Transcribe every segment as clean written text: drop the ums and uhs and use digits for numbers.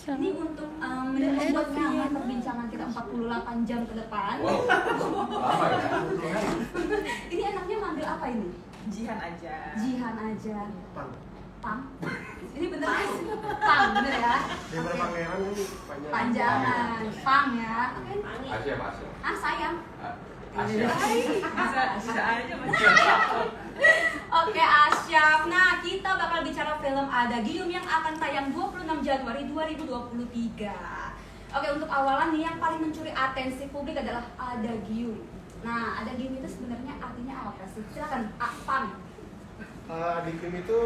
Ini untuk membuat nyaman perbincangan kita 48 jam ke depan. Wow, lama ya? Ini enaknya manggil apa ini? Jihan aja. Jihan aja. Pang. Pang? Ini bener kan? Pang, bener ya? Dia berpangeran ini panjang. Panjangan. Pang ya. Asia, Asia. Ah, sayang. Asia. Bisa aja Mas. Oke, Asyaf. Nah, kita bakal bicara film Adagium yang akan tayang 26 Januari 2023. Oke, untuk awalan nih yang paling mencuri atensi publik adalah Adagium. Nah, Adagium itu sebenarnya artinya apa sih? Silakan, Pang. Adagium itu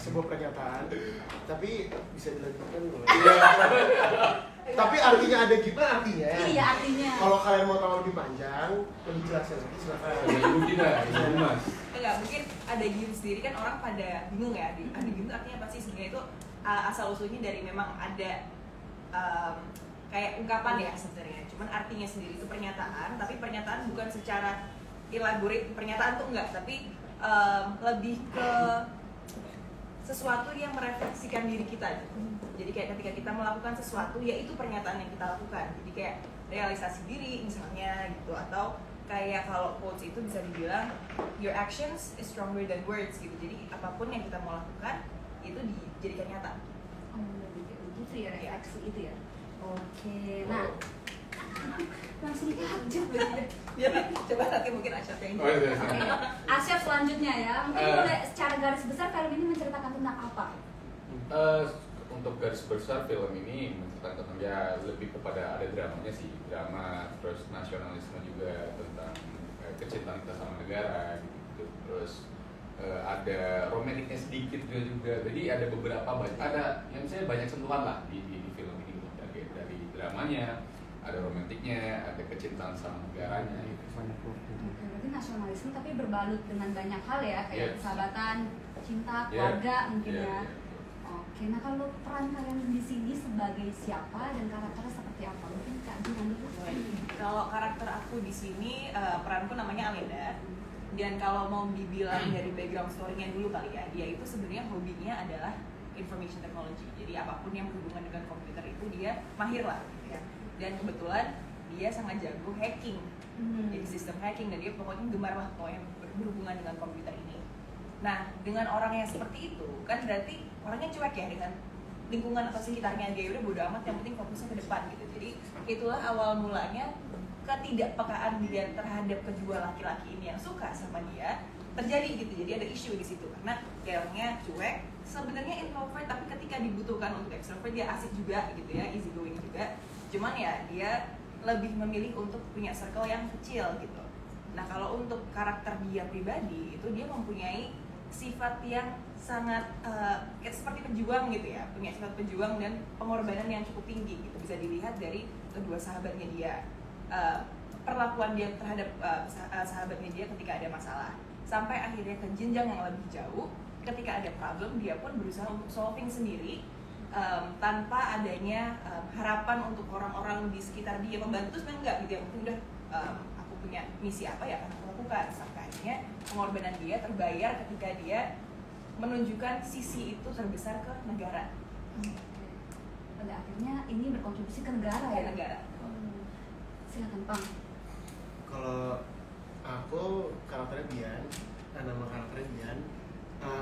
sebuah pernyataan, tapi bisa dilanjutkan loh. Tapi artinya ada gimana artinya? Iya, artinya. Kalau kalian mau tahu lebih panjang, lebih jelasnya lagi silakan. Ibu kita, Ibu Mas. Enggak, mungkin Adagium sendiri kan orang pada bingung ya. Adagium itu artinya apa sih? Sebenarnya itu asal usulnya dari memang ada kayak ungkapan ya sebenarnya. Cuman artinya sendiri itu pernyataan, tapi pernyataan bukan secara elaborate. Pernyataan tuh enggak, tapi lebih ke sesuatu yang merefleksikan diri kita gitu. Jadi kayak ketika kita melakukan sesuatu, ya itu pernyataan yang kita lakukan. Jadi kayak realisasi diri misalnya gitu, atau kayak kalau quotes itu bisa dibilang your actions is stronger than words gitu. Jadi apapun yang kita mau lakukan itu dijadikan nyata. Oh, gitu ya, reaksi itu ya. Oke, nah langsung dihajat Ya, coba nanti mungkin Asyaf yang Oh, iya, Oke, Asyaf selanjutnya ya. Mungkin boleh secara garis besar film ini menceritakan tentang apa? Untuk garis besar film ini menceritakan tentang ya lebih kepada ada dramanya sih, drama, terus nasionalisme juga tentang kecintaan kita sama negara gitu. Terus ada romantiknya sedikit juga. Jadi ada beberapa ada yang saya banyak sentuhan lah di film ini dari dramanya, ada romantiknya, ada kecintaan sama negaranya gitu. Oke, berarti nasionalisme tapi berbalut dengan banyak hal ya, kayak persahabatan, cinta, keluarga mungkin ya. Oke, nah kalau peran kalian di sini sebagai siapa dan karakternya seperti apa? Mungkin Kak Jihan dulu. Kalau karakter aku di sini peranku namanya Alenda. Dan kalau mau dibilang dari background story-nya dulu kali ya, dia itu sebenarnya hobinya adalah information technology. Jadi apapun yang berhubungan dengan komputer itu dia mahir lah gitu ya. Dan kebetulan dia sangat jago hacking. Jadi sistem hacking, dan dia pokoknya gemar lah pokoknya berhubungan dengan komputer ini. Nah, dengan orang yang seperti itu kan berarti orangnya cuek ya dengan lingkungan atau sekitarnya, dia udah bodo amat, yang penting fokusnya ke depan gitu. Jadi itulah awal mulanya ketidakpekaan dia terhadap kedua laki-laki ini yang suka sama dia terjadi gitu. Jadi ada isu di situ karena dia orangnya cuek, sebenarnya introvert, tapi ketika dibutuhkan untuk extrovert dia asik juga gitu ya, easy going juga. Cuman ya dia lebih memilih untuk punya circle yang kecil gitu. Nah, kalau untuk karakter dia pribadi itu dia mempunyai sifat yang sangat seperti pejuang gitu ya, punya sifat pejuang dan pengorbanan yang cukup tinggi gitu. Bisa dilihat dari kedua sahabatnya dia, perlakuan dia terhadap sahabatnya dia ketika ada masalah, sampai akhirnya ke jenjang yang lebih jauh. Ketika ada problem dia pun berusaha untuk solving sendiri, tanpa adanya harapan untuk orang-orang di sekitar dia membantu. Sebenarnya enggak gitu ya, mungkin udah aku punya misi apa ya akan aku lakukan, sampai akhirnya pengorbanan dia terbayar ketika dia menunjukkan sisi itu terbesar ke negara. Pada akhirnya ini berkontribusi ke negara ya? Negara. Silakan Pang. Kalau aku karakternya Bian, nama karakternya Bian.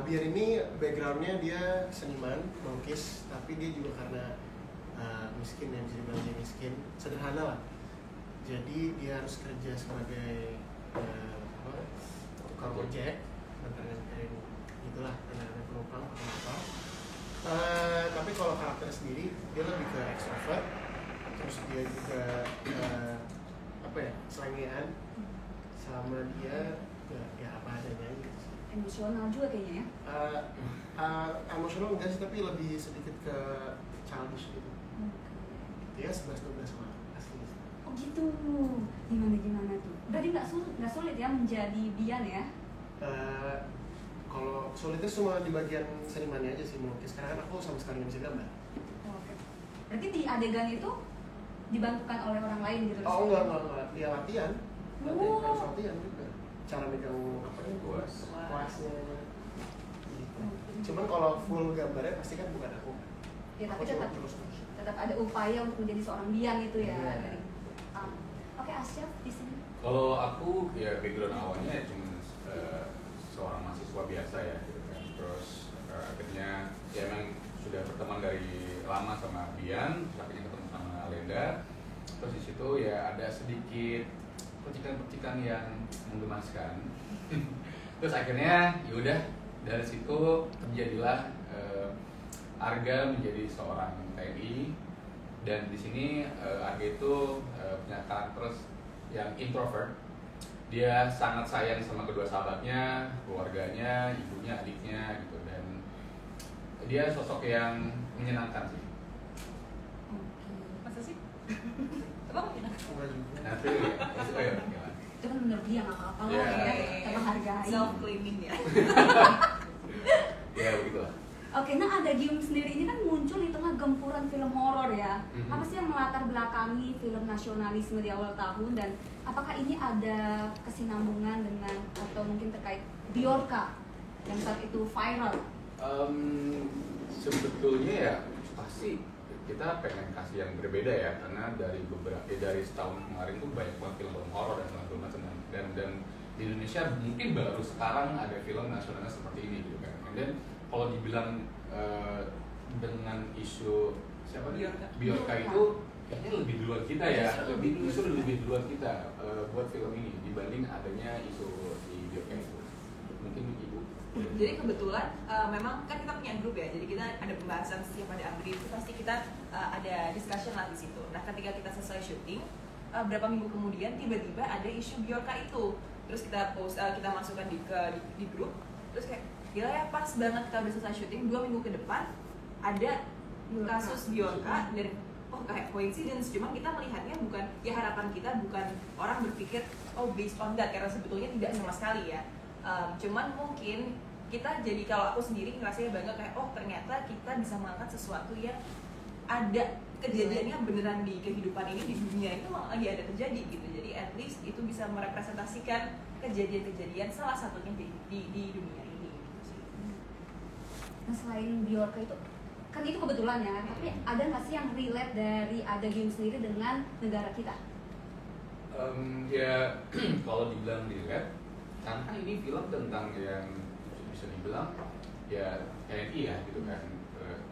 Bian ini backgroundnya dia seniman, melukis, tapi dia juga karena miskin ya, bisa dibilang dia miskin, sederhana lah. Jadi dia harus kerja sebagai tukang ojek, nganterin itulah, nganterin penumpang atau apa. Tapi kalau karakternya sendiri dia lebih ke extrovert, terus dia juga selengean, sama dia ya apa adanya gitu. Emosional juga kayaknya ya? Emosional enggak sih, tapi lebih sedikit ke childish gitu. Dia 11-12 lah asli. Oh gitu, gimana tuh? Berarti nggak sulit ya menjadi Bian ya? Kalau sulitnya cuma di bagian senimannya aja sih, melukis, karena kan aku sama sekali nggak bisa gambar. Oke. Berarti di adegan itu dibantukan oleh orang lain gitu? Oh enggak, dia latihan harus latihan juga, cara megang kuasnya gitu. Cuman kalau full gambarnya pasti kan bukan aku. Ya tapi Aku cuma tetap terus. tetap ada upaya untuk menjadi seorang Bian itu ya. Iya. Dari Oke, Asyaf di sini. Kalau aku ya background awalnya cuma seorang mahasiswa biasa ya gitu kan. Terus akhirnya ya emang sudah berteman dari lama sama Bian, terus akhirnya ketemu sama Alenda. Terus di situ ya ada sedikit percikan-percikan yang menggemaskan. Terus akhirnya yaudah dari situ terjadilah Arga menjadi seorang TNI, dan di sini Arga itu punya karakter yang introvert. Dia sangat sayang sama kedua sahabatnya, keluarganya, ibunya, adiknya gitu, dan dia sosok yang menyenangkan sih. Masa sih? Emang menyenangkan? Enggak juga. Nanti ya, Itu kan bener dia nggak apa-apa lah Iya. ya. Kita menghargai. Self claiming ya. ya begitulah. Oke, nah Ada Gium sendiri ini kan muncul di tengah gempuran film horor ya. Mhm. Apa sih yang melatar belakangi film nasionalisme di awal tahun, dan apakah ini ada kesinambungan dengan atau mungkin terkait Bjorka yang saat itu viral? Sebetulnya ya pasti kita pengen kasih yang berbeda ya, karena dari setahun kemarin tuh banyak banget film horor dan film macam dan di Indonesia mungkin baru sekarang ada film nasionalnya seperti ini gitu kan. Dan kalau dibilang dengan isu siapa nih Bjorka itu kayaknya lebih duluan kita ya, lebih duluan kita buat film ini dibanding adanya isu si Bjorka itu. Mungkin ibu. Jadi kebetulan memang kan kita punya grup ya, jadi kita ada pembahasan setiap ada update itu pasti kita ada discussion lah di situ. Nah ketika kita selesai syuting, berapa minggu kemudian tiba-tiba ada isu Bjorka itu, terus kita post, kita masukkan di grup, terus kayak gila ya pas banget kita udah selesai syuting 2 minggu ke depan ada kasus Bjorka, dan oh kayak coincidence, cuman kita melihatnya bukan ya, harapan kita bukan orang berpikir oh based on that, karena sebetulnya tidak sama sekali ya. Cuman mungkin kita jadi, kalau aku sendiri ngerasanya bangga kayak oh ternyata kita bisa mengangkat sesuatu yang ada kejadiannya beneran di kehidupan ini, di dunia itu memang lagi ada terjadi gitu. Jadi at least itu bisa merepresentasikan kejadian-kejadian salah satunya di dunia ini gitu sih. Nah selain Bjorka itu, kan itu kebetulan ya, tapi ada nggak sih yang relate dari Ada Gium sendiri dengan negara kita? Ya kalau dibilang relate, karena kan ini film tentang yang bisa dibilang ya TNI ya gitu kan.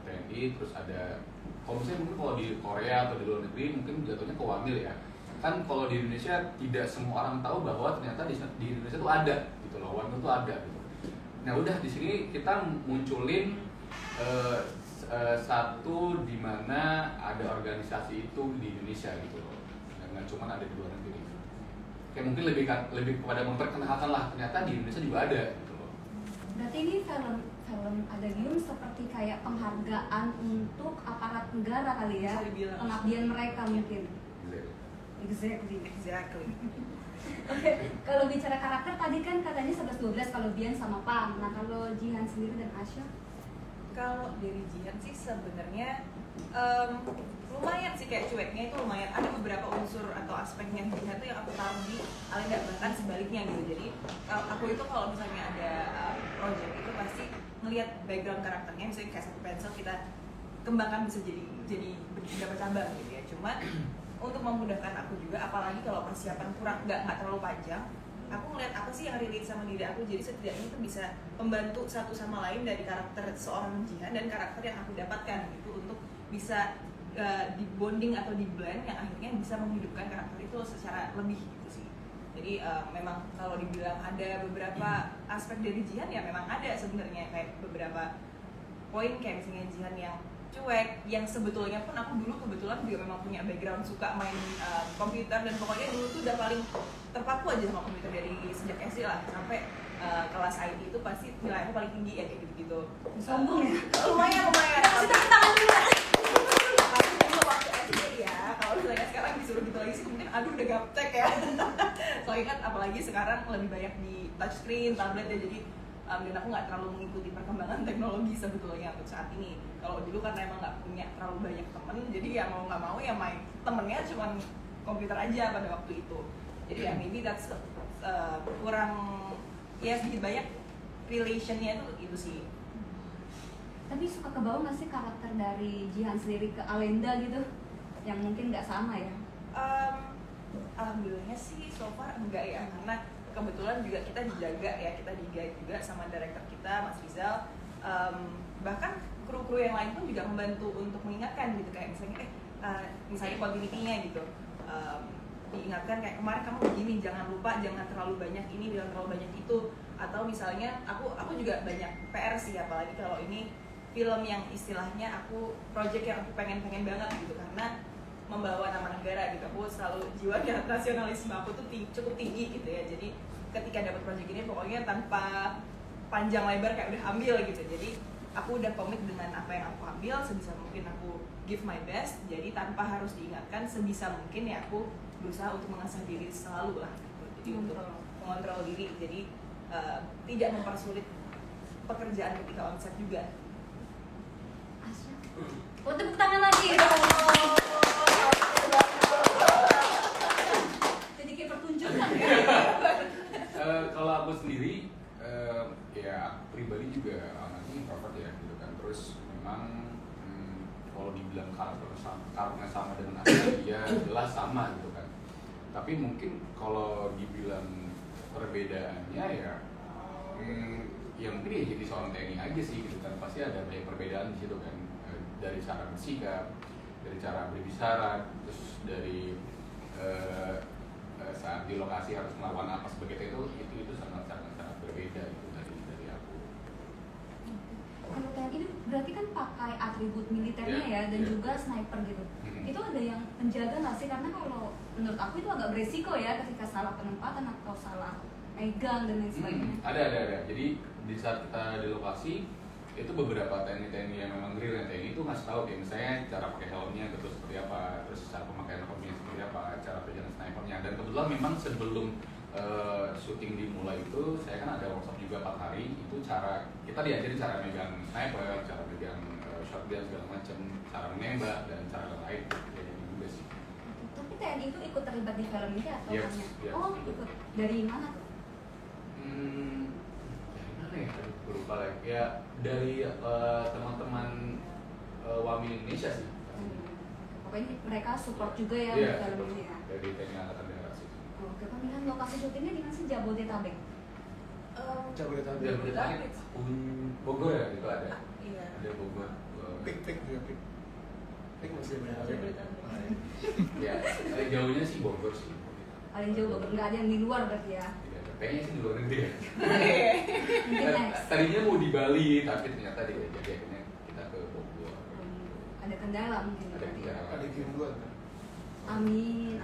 TNI, terus ada kalau misalnya mungkin kalau di Korea atau di luar negeri mungkin jatuhnya ke Wamil ya. Kan kalau di Indonesia tidak semua orang tahu bahwa ternyata di Indonesia tuh ada gitu loh, Wamil tuh ada gitu. Nah udah di sini kita munculin satu di mana ada organisasi itu di Indonesia gitu loh, jangan cuma ada di luar negeri. Kayak mungkin lebih kepada memperkenalkan lah ternyata di Indonesia juga ada gitu loh. Berarti ini film Ada Gium seperti kayak penghargaan untuk aparat negara kali ya, Bisa dibilang. pengabdian mereka mungkin. Gitu. Exactly. Oke, kalau bicara karakter tadi kan katanya 11-12 kalau Bian sama Pang. Nah kalau Jihan sendiri dan Asya? Kalau dari Jihan sih sebenarnya lumayan sih, kayak cueknya itu lumayan. Ada beberapa unsur atau aspeknya Jihan tuh yang aku taruh di Alenda, bahkan sebaliknya gitu. Jadi aku itu kalau misalnya ada project itu pasti ngelihat background karakternya, misalnya kayak satu pensel kita kembangkan bisa jadi beberapa cabang gitu ya. Cuma untuk memudahkan aku juga, apalagi kalau persiapan kurang nggak terlalu panjang, aku ngeliat apa sih yang relate sama diri aku, jadi setidaknya itu bisa membantu satu sama lain dari karakter seorang Jihan dan karakter yang aku dapatkan gitu, untuk bisa di bonding atau di blend yang akhirnya bisa menghidupkan karakter itu secara lebih gitu sih. Jadi memang kalau dibilang ada beberapa aspek dari Jihan ya memang ada sebenarnya, kayak beberapa poin kayak misalnya Jihan yang cuek, yang sebetulnya pun aku dulu kebetulan juga memang punya background suka main komputer, dan pokoknya dulu tuh udah paling terpaku aja sama komputer dari sejak SD lah, sampai kelas IT itu pasti nilai aku paling tinggi ya kayak gitu-gitu. Sombong ya? Lumayan. Kita tepuk tangan dulu. Tapi dulu waktu SD ya, kalau misalnya sekarang disuruh gitu lagi sih mungkin aduh udah gaptek ya. Soalnya kan apalagi sekarang lebih banyak di touchscreen, tablet ya, jadi dan aku nggak terlalu mengikuti perkembangan teknologi sebetulnya untuk saat ini. Kalau dulu karena emang nggak punya terlalu banyak temen, jadi ya mau nggak mau ya main temennya cuma komputer aja pada waktu itu. Jadi ya maybe that's kurang ya, sedikit banyak relationnya itu sih. Tapi suka kebawa nggak sih karakter dari Jihan sendiri ke Alenda gitu? Yang mungkin nggak sama ya? Alhamdulillahnya sih so far enggak ya, karena kebetulan juga kita dijaga ya, kita di-guide juga sama director kita Mas Rizal. Bahkan kru-kru yang lain pun juga membantu untuk mengingatkan gitu, kayak misalnya continuity-nya gitu. Diingatkan kayak kemarin kamu begini, jangan lupa, jangan terlalu banyak ini, jangan terlalu banyak itu. Atau misalnya aku juga banyak PR sih, apalagi kalau ini film yang istilahnya project yang aku pengen banget gitu, karena membawa nama negara gitu. Aku selalu jiwa nasionalisme aku tuh cukup tinggi gitu ya. Jadi ketika dapat project ini pokoknya tanpa panjang lebar kayak udah ambil gitu. Jadi aku udah komit dengan apa yang aku ambil, sebisa mungkin aku give my best. Jadi tanpa harus diingatkan, sebisa mungkin ya aku berusaha untuk mengasah diri selalu lah gitu. Jadi untuk mengontrol diri, jadi tidak mempersulit pekerjaan ketika on set juga. Asya. Oh, tepuk tangan lagi. Jadi kayak pertunjukan ya. Kalau aku sendiri, ya aku pribadi juga anaknya introvert ya gitu kan. Terus memang kalau dibilang karakternya sama dengan aku, ya jelas sama gitu kan. Tapi mungkin kalau dibilang perbedaannya ya mungkin ya jadi seorang TNI aja sih gitu kan. Pasti ada banyak perbedaan di situ kan, dari cara bersikap, dari cara berbicara, terus dari saat di lokasi harus melawan apa sebagai itu sangat berbeda gitu dari aku. Kalau TNI itu berarti kan pakai atribut militernya ya, dan juga sniper gitu. Itu ada yang menjaga nggak sih? Karena kalau menurut aku itu agak beresiko ya ketika salah penempatan atau salah megang dan lain sebagainya. Ada. Jadi di saat kita di lokasi itu beberapa TNI yang memang real TNI itu ngasih tahu kayak misalnya cara pakai helmnya gitu seperti apa, terus cara pemakaian helmnya seperti apa, cara pegangan snipernya. Dan kebetulan memang sebelum syuting dimulai itu saya kan ada workshop juga 4 hari, itu cara kita diajarin cara megang sniper, cara megang shotgun segala macam, cara menembak dan cara lain kayak juga sih. Tapi TNI itu ikut terlibat di film ini atau Yes, hanya? yes. Oh, ikut. Dari mana tuh? Dari mana ya? Aduh, lupa lagi. Ya dari teman-teman Wami Indonesia sih. Pokoknya mereka support juga ya Iya, di film ini ya. dari TNI Angkatan Darat sih. Oke, pemilihan lokasi syutingnya di mana sih? Jabodetabek. Jabodetabek. Bogor ya itu ada. Iya. Ada Bogor. Pik juga pik. Pik masih Jabodetabek. Ya, jauhnya sih Bogor sih. Paling jauh Bogor, nggak ada yang di luar berarti ya. Kayaknya sih di luar negeri ya. Mungkin next. Tadinya mau di Bali, tapi ternyata dia jadi akhirnya kita ke Bogor. Ada kendala mungkin. Ada berarti ya. kendala. Ada game 2 kan? Amin.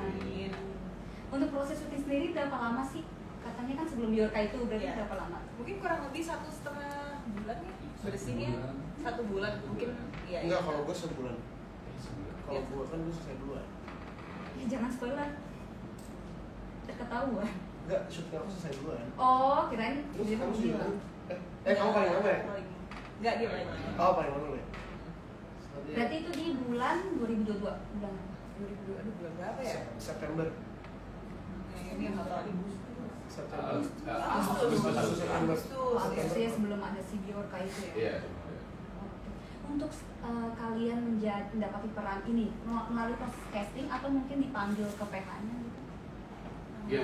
Untuk proses syuting sendiri berapa lama sih? Katanya kan sebelum Biorka itu berarti Iya. berapa lama? Mungkin kurang lebih 1,5 bulan ya beresinnya. 1 bulan mungkin. Iya. Enggak, kalau gue sebulan. Kalau Iya. gue kan gue selesai duluan. Ya jangan spoiler. Udah ketahuan. Enggak, syuting aku selesai duluan. Oh, kirain Terus dia kamu mau sih bilang. kamu paling lama ya? Enggak, dia paling lama. Oh, paling lama lu ya? Berarti itu di bulan 2022. Bulan 2002, aduh bulan berapa ya? September. Ini yang nggak tahu. September. Agustus. Agustus ya, sebelum ada si Biorka itu ya. Iya. Oke. Untuk kalian mendapati peran ini melalui proses casting atau mungkin dipanggil ke PH-nya gitu? Iya,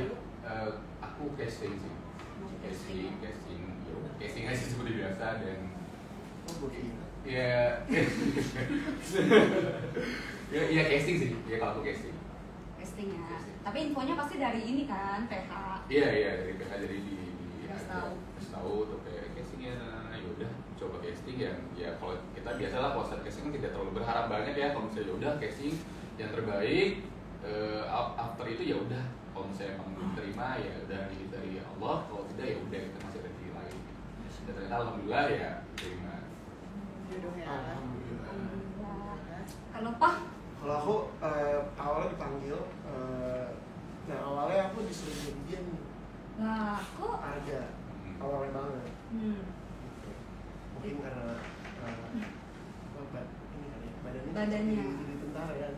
aku casting sih. Casting aja seperti biasa dan Oh, gue kira. ya ya casting sih. Ya kalau aku casting. Castingnya. Casting. Tapi infonya pasti dari ini kan, PH. Iya dari PH jadi Kasih tahu tuh kayak castingnya, ya udah coba casting ya kalau kita biasalah kalau saat casting kan tidak terlalu berharap banyak ya, kalau misalnya ya udah casting yang terbaik, after itu ya udah kalau misalnya emang belum terima ya udah dari Allah, kalau tidak ya udah kita masih ada di lain. Dan ternyata alhamdulillah ya terima. Jodohnya. Alhamdulillah. Kalau Pak, Kalau aku awalnya dipanggil, nah awalnya aku disuruh jadi dia nih. nah kok Ada awalnya banget. Mungkin karena badannya jadi tentara ya.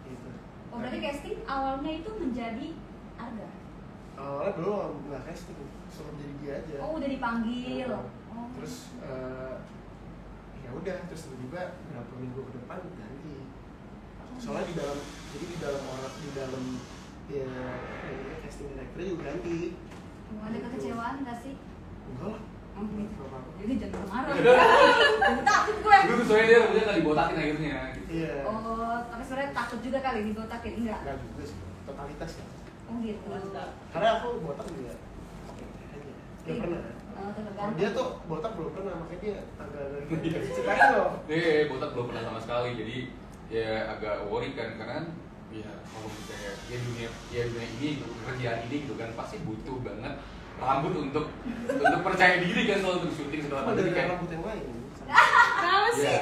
Gitu. oh berarti casting awalnya itu menjadi Arga? Awalnya belum nggak casting, suruh jadi dia aja. Oh udah dipanggil. Oh. Terus udah terus tiba-tiba berapa minggu ke depan ganti. Soalnya di dalam ya casting director juga ganti. Ada kekecewaan nggak sih? Enggak lah. Oh gitu. Gak apa-apa. Jadi jangan marah. Takut gue. Dulu soalnya dia rambutnya nggak dibotakin akhirnya. Gitu. Iya. Oh, tapi sebenarnya takut juga kali dibotakin enggak? Enggak juga sih, totalitas ya. Oh gitu. Karena aku botak juga. Gak pernah. Oh, tergantung. Dia tuh botak belum pernah, makanya dia agak ceritain loh. Botak belum pernah sama sekali, jadi ya agak worry kan karena ya kalau misalnya ya dunia ini gitu, kerjaan ini gitu kan pasti butuh banget rambut untuk percaya diri kan kalau untuk syuting segala macam. Jadi kayak rambut yang lain. Kenapa sih? Iya,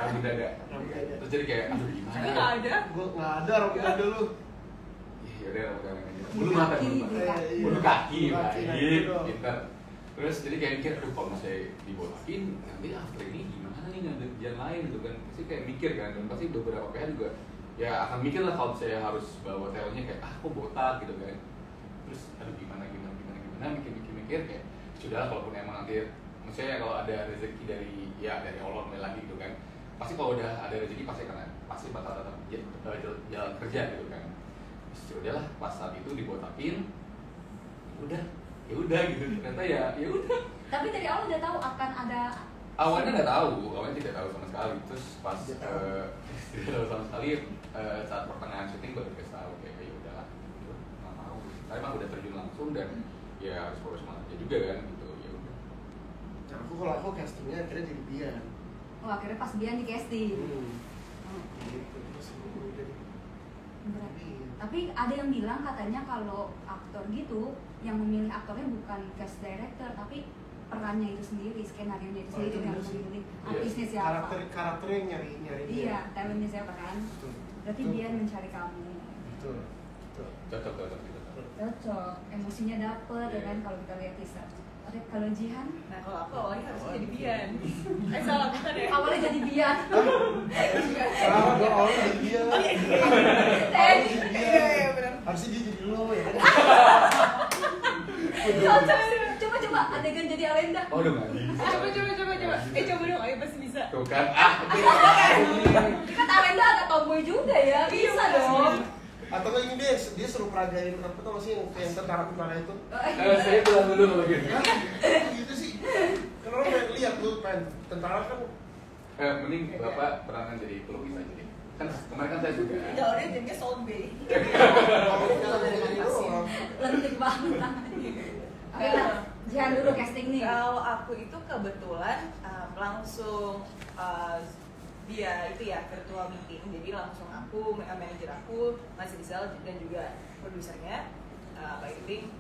rambut dada. Rambut dada. Terus jadi kayak aduh Tapi gimana? nggak ada. Gue nggak ada rambut dada lu. Iya udah rambut dada aja. Bulu mata Kaki, bulu mata. kaki. Bulu kaki, nah baik, itu dong. pintar. Terus jadi kayak mikir, aduh kalau misalnya dibotakin nanti after ini gimana nih, nggak ada kerjaan lain gitu kan. Pasti kayak mikir kan, dan pasti beberapa PH juga ya akan mikir lah kalau saya harus bawa talentnya kayak kok botak gitu kan. Terus aduh gimana mikir kayak sudah kalaupun emang nanti maksudnya kalau ada rezeki dari Allah lagi gitu kan. Pasti kalau udah ada rezeki pasti bakal tetap jalan kerja gitu kan. Terus udahlah pas saat itu dibotakin ya udah gitu ternyata ya udah. Tapi dari awal udah tahu akan ada. Awalnya tidak tahu sama sekali. Terus pas tidak tahu sama sekali saat pertengahan syuting baru dikasih tahu kayak ya udahlah gitu, nggak mau. Tapi emang udah terjun langsung dan ya harus profesionalnya juga kan gitu ya udah. Nah, kalau aku castingnya akhirnya jadi Bian. Oh, akhirnya pas Bian di casting. Gitu terus udah jadi Berat. Bian. Tapi ada yang bilang katanya kalau aktor gitu yang memilih aktornya bukan cast director tapi perannya itu sendiri, skenario-nya itu Oh, sendiri itu yang bener sih. memilih Iya. artisnya siapa. Karakternya yang nyari dia. Iya, talentnya siapa kan? Betul. Berarti Betul. Bian mencari kamu. Betul. Cocok gitu. Cocok, emosinya dapet ya kan kalau kita lihat teaser. Oke, kalau Jihan Nah kalau aku awalnya harusnya jadi Bian. Salah bukan ya? awalnya jadi Bian. Salah gue awalnya jadi dia. Tadi. Iya benar. Harusnya dia jadi lo ya. Coba adegan jadi Alenda. Oh udah nggak bisa. Coba. Coba dong, ayo pasti bisa. Tuh kan Kan Alenda agak tomboy juga ya, bisa dong. Atau nggak ini dia suruh peragain apa tuh sih yang tentara itu? saya pulang dulu kalau gitu. Gitu sih. Kan orang pengen lihat tuh tentara kan. Mending bapak peranan jadi pelukis aja deh. Kan kemarin kan saya juga. Udah orang jadinya Soul Bay. Kalau kita dari doang. Lentik banget tangannya. Oke lah, Jihan dulu casting nih. Kalau aku itu kebetulan langsung dia itu ya virtual meeting, jadi langsung aku, manajer aku, Mas Rizal dan juga produsernya Pak Irving,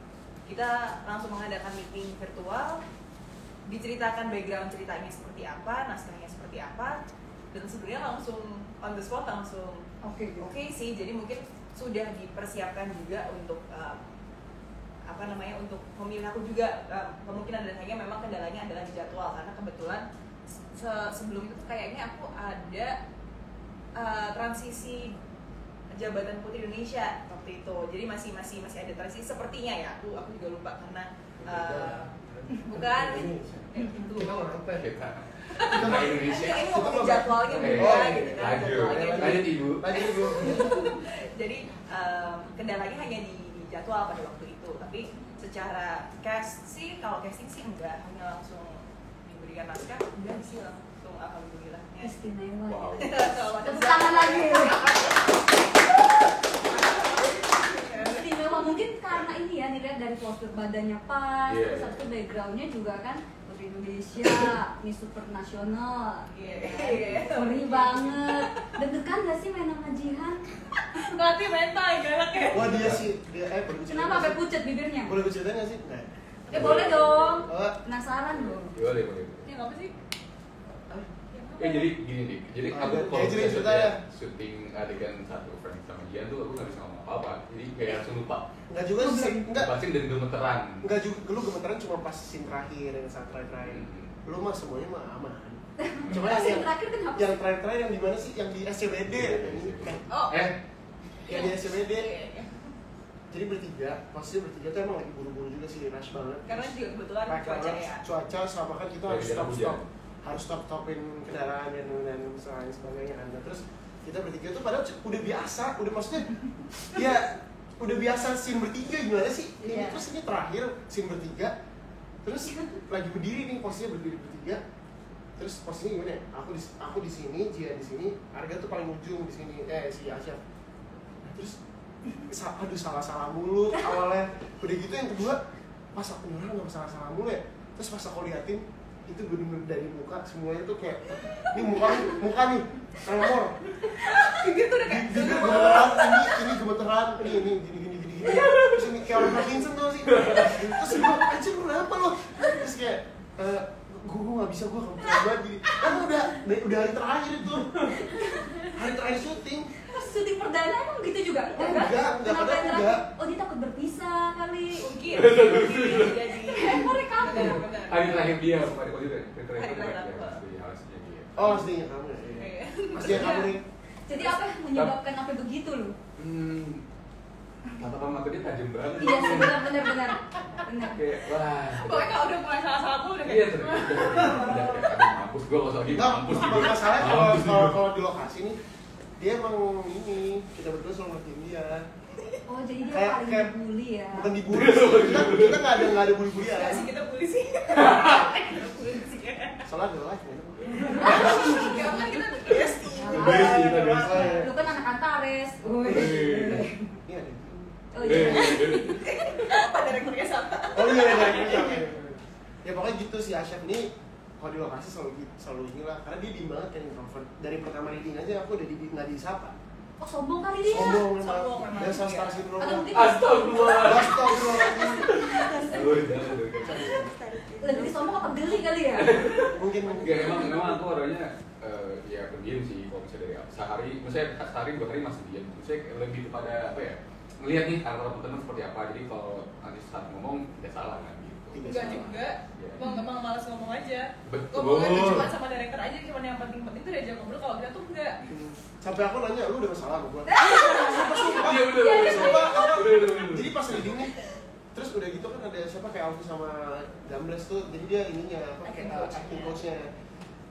kita langsung mengadakan meeting virtual, diceritakan background ceritanya seperti apa, naskahnya seperti apa, dan sebenarnya langsung on the spot langsung oke sih, jadi mungkin sudah dipersiapkan juga untuk untuk memilih aku juga. Kemungkinan dan hanya memang kendalanya adalah di jadwal karena kebetulan sebelum itu kayaknya aku ada transisi jabatan Putri Indonesia waktu itu, jadi masih ada transisi sepertinya ya, aku juga lupa karena bukan itu Kita orang apa ya kita? Kita Indonesia. ini ngomongin jadwalnya Oke. beda gitu kan, jadwalnya Lanjut ibu. jadi kendalanya hanya di jadwal pada waktu itu, tapi secara cast sih, kalau casting sih enggak, hanya langsung diberikan naskah, udah sih langsung alhamdulillah. Istimewa. Wow. Tepuk tangan lagi. Istimewa mungkin karena ini ya, dilihat dari postur badannya pas, Iya. terus habis itu backgroundnya juga kan Putri Indonesia, Miss Supernasional. Iya. Sorry banget. Deg-degan gak sih main sama Jihan? Berarti mental galak ya. Wah dia sih, boleh gue Kenapa sampai pucet bibirnya? Boleh gue ceritain nggak sih? Nggak. Boleh dong. Oh. Penasaran dong. Boleh. Ini apa sih? Jadi gini nih, jadi aku Ada- kalau jadi misalnya cerita ya. syuting adegan satu frame sama Jian tuh aku nggak bisa ngomong apa-apa, jadi kayak langsung lupa. Nggak juga sih, nggak. Pasti dan gemeteran. Nggak juga, lu gemeteran cuma pas scene terakhir yang saat terakhir. Lu mah semuanya mah aman. Cuma Pas yang yang terakhir kenapa? yang terakhir yang di mana sih? Yang di SCBD. Oh. Yang di SCBD. Jadi posisinya bertiga tuh emang lagi buru-buru juga sih, rush banget. Karena juga kebetulan Pakai cuaca banget, ya. cuaca sama kan kita Lagi harus dalam stop. harus stopin kendaraan dan lain sebagainya kan. Nah, terus kita bertiga tuh padahal udah biasa, udah maksudnya ya udah biasa scene bertiga gimana sih? Ini terus ini terakhir scene bertiga, terus lagi berdiri nih posisinya berdiri bertiga, terus posisinya gimana? Aku di sini, Jia di sini, Arga tuh paling ujung di sini, si Asyaf. Nah, terus aduh salah mulu awalnya, udah gitu yang kedua pas aku nyuruh nggak salah mulu ya, terus pas aku liatin itu bener-bener dari muka semuanya tuh kayak ini muka nih tremor, Bibir tuh udah kayak bibir gemeteran, ini gemeteran, ini gini, terus ini kayak orang Parkinson tuh sih, terus gue anjir kenapa lo, terus kayak gue nggak bisa, gue kebetulan banget gini, udah hari terakhir itu, hari terakhir syuting. Pas syuting perdana emang gitu juga? Enggak. Oh dia takut berpisah kali. mungkin jadi Mereka kamu. benar. Hari terakhir dia, hari Hari terakhir aku. Aslinya dia. Oh aslinya kamu ya? Iya. Aslinya kamu nih. Jadi apa yang menyebabkan sampai begitu loh? Tatapan mata dia tajam banget. Iya sih benar. Kayak wah. Pokoknya kalau udah mulai salah tuh udah Iya, kayak mampus gue kalau soal dia mampus. Masalahnya kalau di lokasi nih dia emang ini kita berdua selalu ngertiin dia. Oh jadi dia Kayak- paling kayak- dibully ya? Bukan dibully, kita nggak ada bully-bully ya. enggak sih kita polisi. Kita polisi. Soalnya ada live ya. Enggak kan kita bestie. Bestie kita Lu kan anak Antares. Iya ada. Oh iya. Apa direkturnya sama? Oh iya. Ya pokoknya gitu si Asyaf ini kalau di lokasi selalu inilah karena dia diem banget kan introvert. Dari pertama reading aja aku udah nggak disapa. Oh sombong kali dia. Sombong Sombong memang. memang. Dan star syndrome. Atau mungkin Astagfirullah. Astagfirullahaladzim. lebih sombong apa geli kali ya? Mungkin Ya memang aku orangnya ya pendiam sih kalau misalnya dari sehari, misalnya sehari 2 hari masih diam. Misalnya lebih kepada apa ya? Melihat nih karakter teman seperti apa. Jadi kalau nanti saat ngomong tidak salah kan gitu. Enggak juga. Ya. Emang malas ngomong aja. Betul. Ngomongan cuma sama director aja, cuma yang penting-penting tuh diajak ngobrol. Kalau kita tuh enggak. sampai aku nanya lu udah masalah sama gua. Iya udah. Sumpah, apa? Udah. Jadi pas reading nih, terus udah gitu kan ada siapa kayak Alfi sama Gambles tuh, jadi dia ininya apa kayak acting coachnya.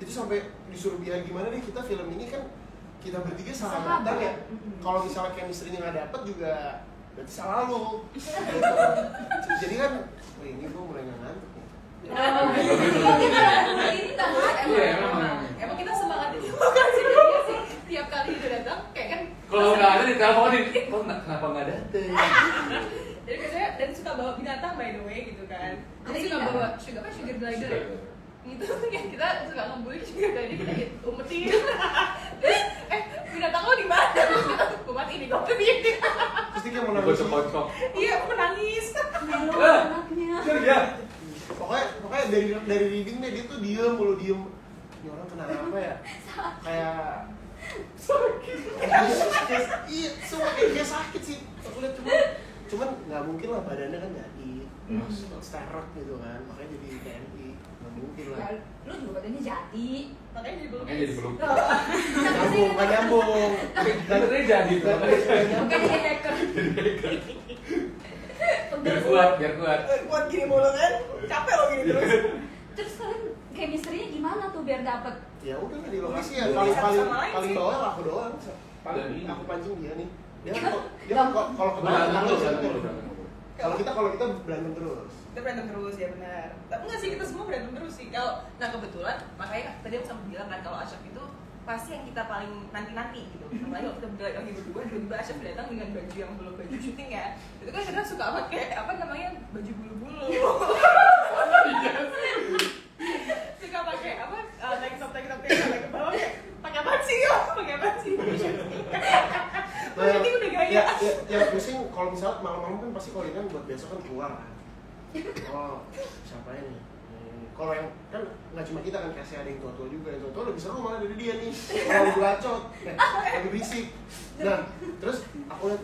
Itu sampai disuruh biar gimana nih kita film ini kan kita bertiga sahabatan ya. Kalau misalnya chemistry-nya nggak dapet juga berarti salah lu. Gitu. Jadi kan, wah ini gua mulai nggak ngantuk nih. Ini banget Iya, emang. emang. Emang kita semangatin lokasi dia sih. Tiap kali dia datang kayak kan. Kalau nggak ada diteleponin, kok kenapa nggak dateng? Jadi biasanya dan suka bawa binatang by the way gitu kan. Jadi suka bawa sugar glider ya. Gitu yang kita suka ngebully sugar glider kita umpetin. Terus binatang lo di mana? Gue mati di kopi. Terus dia kayak mau nangis. Kocok. Iya, aku menangis. Melo anaknya. Ya. Pokoknya dari reading deh dia tuh diem. Ini orang kenapa ya? Kayak sakit. Iya, semua kayak sakit sih. Aku lihat cuman nggak mungkin lah badannya kan jadi sterok gitu kan, makanya jadi TNI nggak mungkin lah. Ya, lu juga badannya jadi. Makanya jadi belum. Makanya jadi belum. Nggak nyambung. Sebenarnya jadi tuh. Bukan jadi hacker. Biar kuat. Kuat gini mulu kan? Capek lo gini terus. Terus kalian chemistry-nya gimana tuh biar dapet? Ya udah di lokasi ya Dua satu paling sama lain paling sih. bawah aku doang. Paling Dan ini. aku pancing dia nih. Dia Gampang. kalau Berantem ketemu berantem. kalau kita berantem terus. Kita berantem terus ya benar. Tapi enggak sih kita semua berantem terus sih. Kalau nah kebetulan makanya tadi aku sempat bilang kan kalau Asyaf itu pasti yang kita paling nanti gitu. Apalagi waktu kita lagi berdua, tiba-tiba Asyaf datang dengan baju yang belum baju syuting ya. Itu kan kita suka pakai apa namanya baju bulu-bulu. Suka pakai apa tank top sampai ke bawah kayak pakai apa sih yo? Pakai apa sih? Syuting udah gaya. Ya pusing kalau misalnya malam-malam kan pasti kalau ini kan buat besok kan keluar kan. Oh, siapa ini? Kalau yang kan nggak cuma kita kan kasih ada yang tua-tua juga, yang tua-tua lebih seru malah dari dia nih. Kalau bacot, lebih berisik. Nah, terus aku lihat,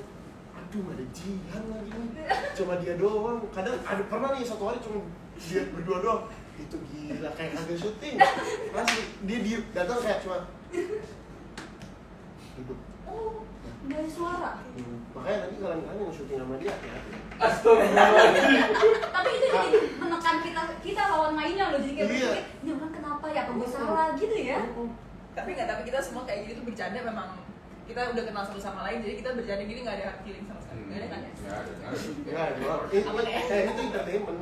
aduh ada Jihan lagi nih. Cuma dia doang. Kadang ada pernah nih satu hari cuma dia berdua doang. Itu gila kayak kagak syuting. Masih dia datang kayak cuma duduk. Nggak ada suara. Makanya nanti kalian yang syuting sama dia ya. Astagfirullahaladzim. Tapi itu jadi menekan kita lawan mainnya loh. Jadi kayak Iya. berpikir, ini orang kenapa ya? Apa gue salah gitu ya? Tapi kita semua kayak gini tuh bercanda, memang kita udah kenal satu sama lain, jadi kita bercanda gini nggak ada feeling sama sekali. Nggak ada kan ya? Nggak ada. Ya, Aman ya? itu entertainment,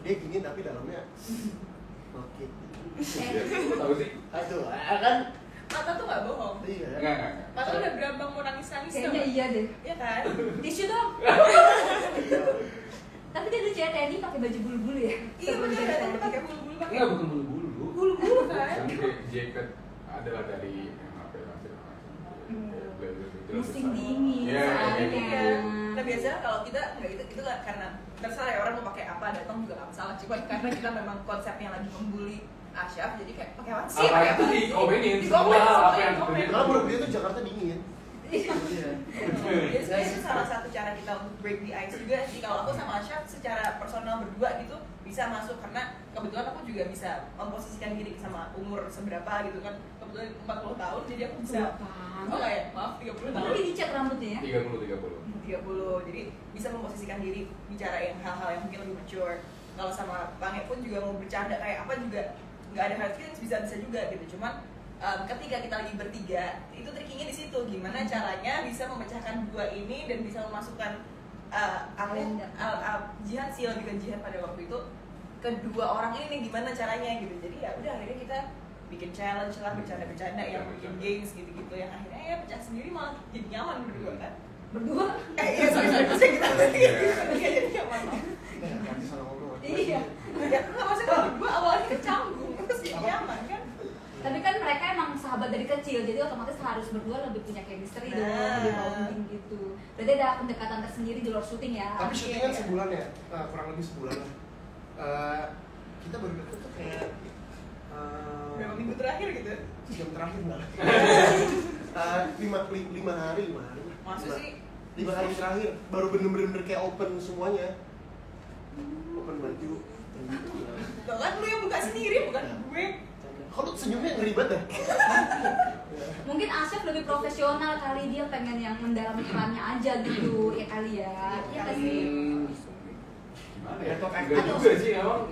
dia gini tapi dalamnya oke. Iya, kok tahu sih? Aduh, kan? Mata tuh nggak bohong. Iya. Enggak. Mata udah berambang mau nangis-nangis Kayaknya tuh. iya deh. Iya kan? Tisu dong. Tapi dia lucu ya, TNI pakai baju bulu-bulu ya? Iya Sebelum bener, jadi itu TNI. pakai bulu-bulu pakai. Enggak, bukan bulu-bulu. Bulu-bulu kan? Yang kayak jaket adalah dari apa ya? Musim dingin Iya, soalnya. Iya. Nah biasanya kalau kita nggak itu nggak karena terserah ya orang mau pakai apa datang juga nggak masalah. Cuman karena kita memang konsepnya lagi membuli Asyaf, jadi kayak pakai apa sih? Apa itu dikomenin Di semua komen, apa semua yang di komen. terjadi. Karena menurut dia tuh Jakarta dingin. Iya. Biasanya itu salah satu cara kita untuk break the ice juga sih. Kalau aku sama Asyaf secara personal berdua gitu bisa masuk, karena kebetulan aku juga bisa memposisikan diri sama umur seberapa gitu kan. Kebetulan 40 tahun jadi aku bisa. Oh nggak ya, maaf 30 tahun. Tapi dicat rambutnya ya? 30. Jadi bisa memposisikan diri bicara yang hal-hal yang mungkin lebih mature. Kalau sama Pange pun juga mau bercanda kayak apa juga nggak ada hard feelings, bisa juga gitu. Cuman ketika kita lagi bertiga itu triknya di situ, gimana caranya bisa memecahkan dua ini dan bisa memasukkan jihad sih, lebih ke jihad pada waktu itu, kedua orang ini gimana caranya gitu. Jadi ya udah akhirnya kita bikin challenge lah, bercanda-bercanda yang bikin games gitu-gitu yang akhirnya ya pecah sendiri malah jadi nyaman berdua kan. Berdua? Iya, sorry maksudnya kita bertiga jadi nyaman loh. Nanti salah ngomong. Iya. Ya nggak, maksudnya kalau berdua awalnya kecanggung terus jadi nyaman kan. Tapi kan mereka emang sahabat dari kecil, jadi otomatis harus berdua lebih punya chemistry dong, lebih bonding gitu. Berarti ada pendekatan tersendiri di luar syuting ya? Tapi syutingan Iya. sebulan ya, kurang lebih sebulan lah. Kita baru deket tuh kayak Berapa minggu terakhir gitu? jam terakhir enggak? 5 hari. Maksud sih 5 hari terakhir baru bener-bener kayak open semuanya. Open baju. Loh kan lu yang buka sendiri bukan gue. Kalau senyumnya ngeri banget dah. Mungkin Asyaf lebih profesional kali, dia pengen yang mendalami perannya aja gitu, ya kali ya? Iya nggak sih? Gimana ya? Atau Enggak atau- juga sih, emang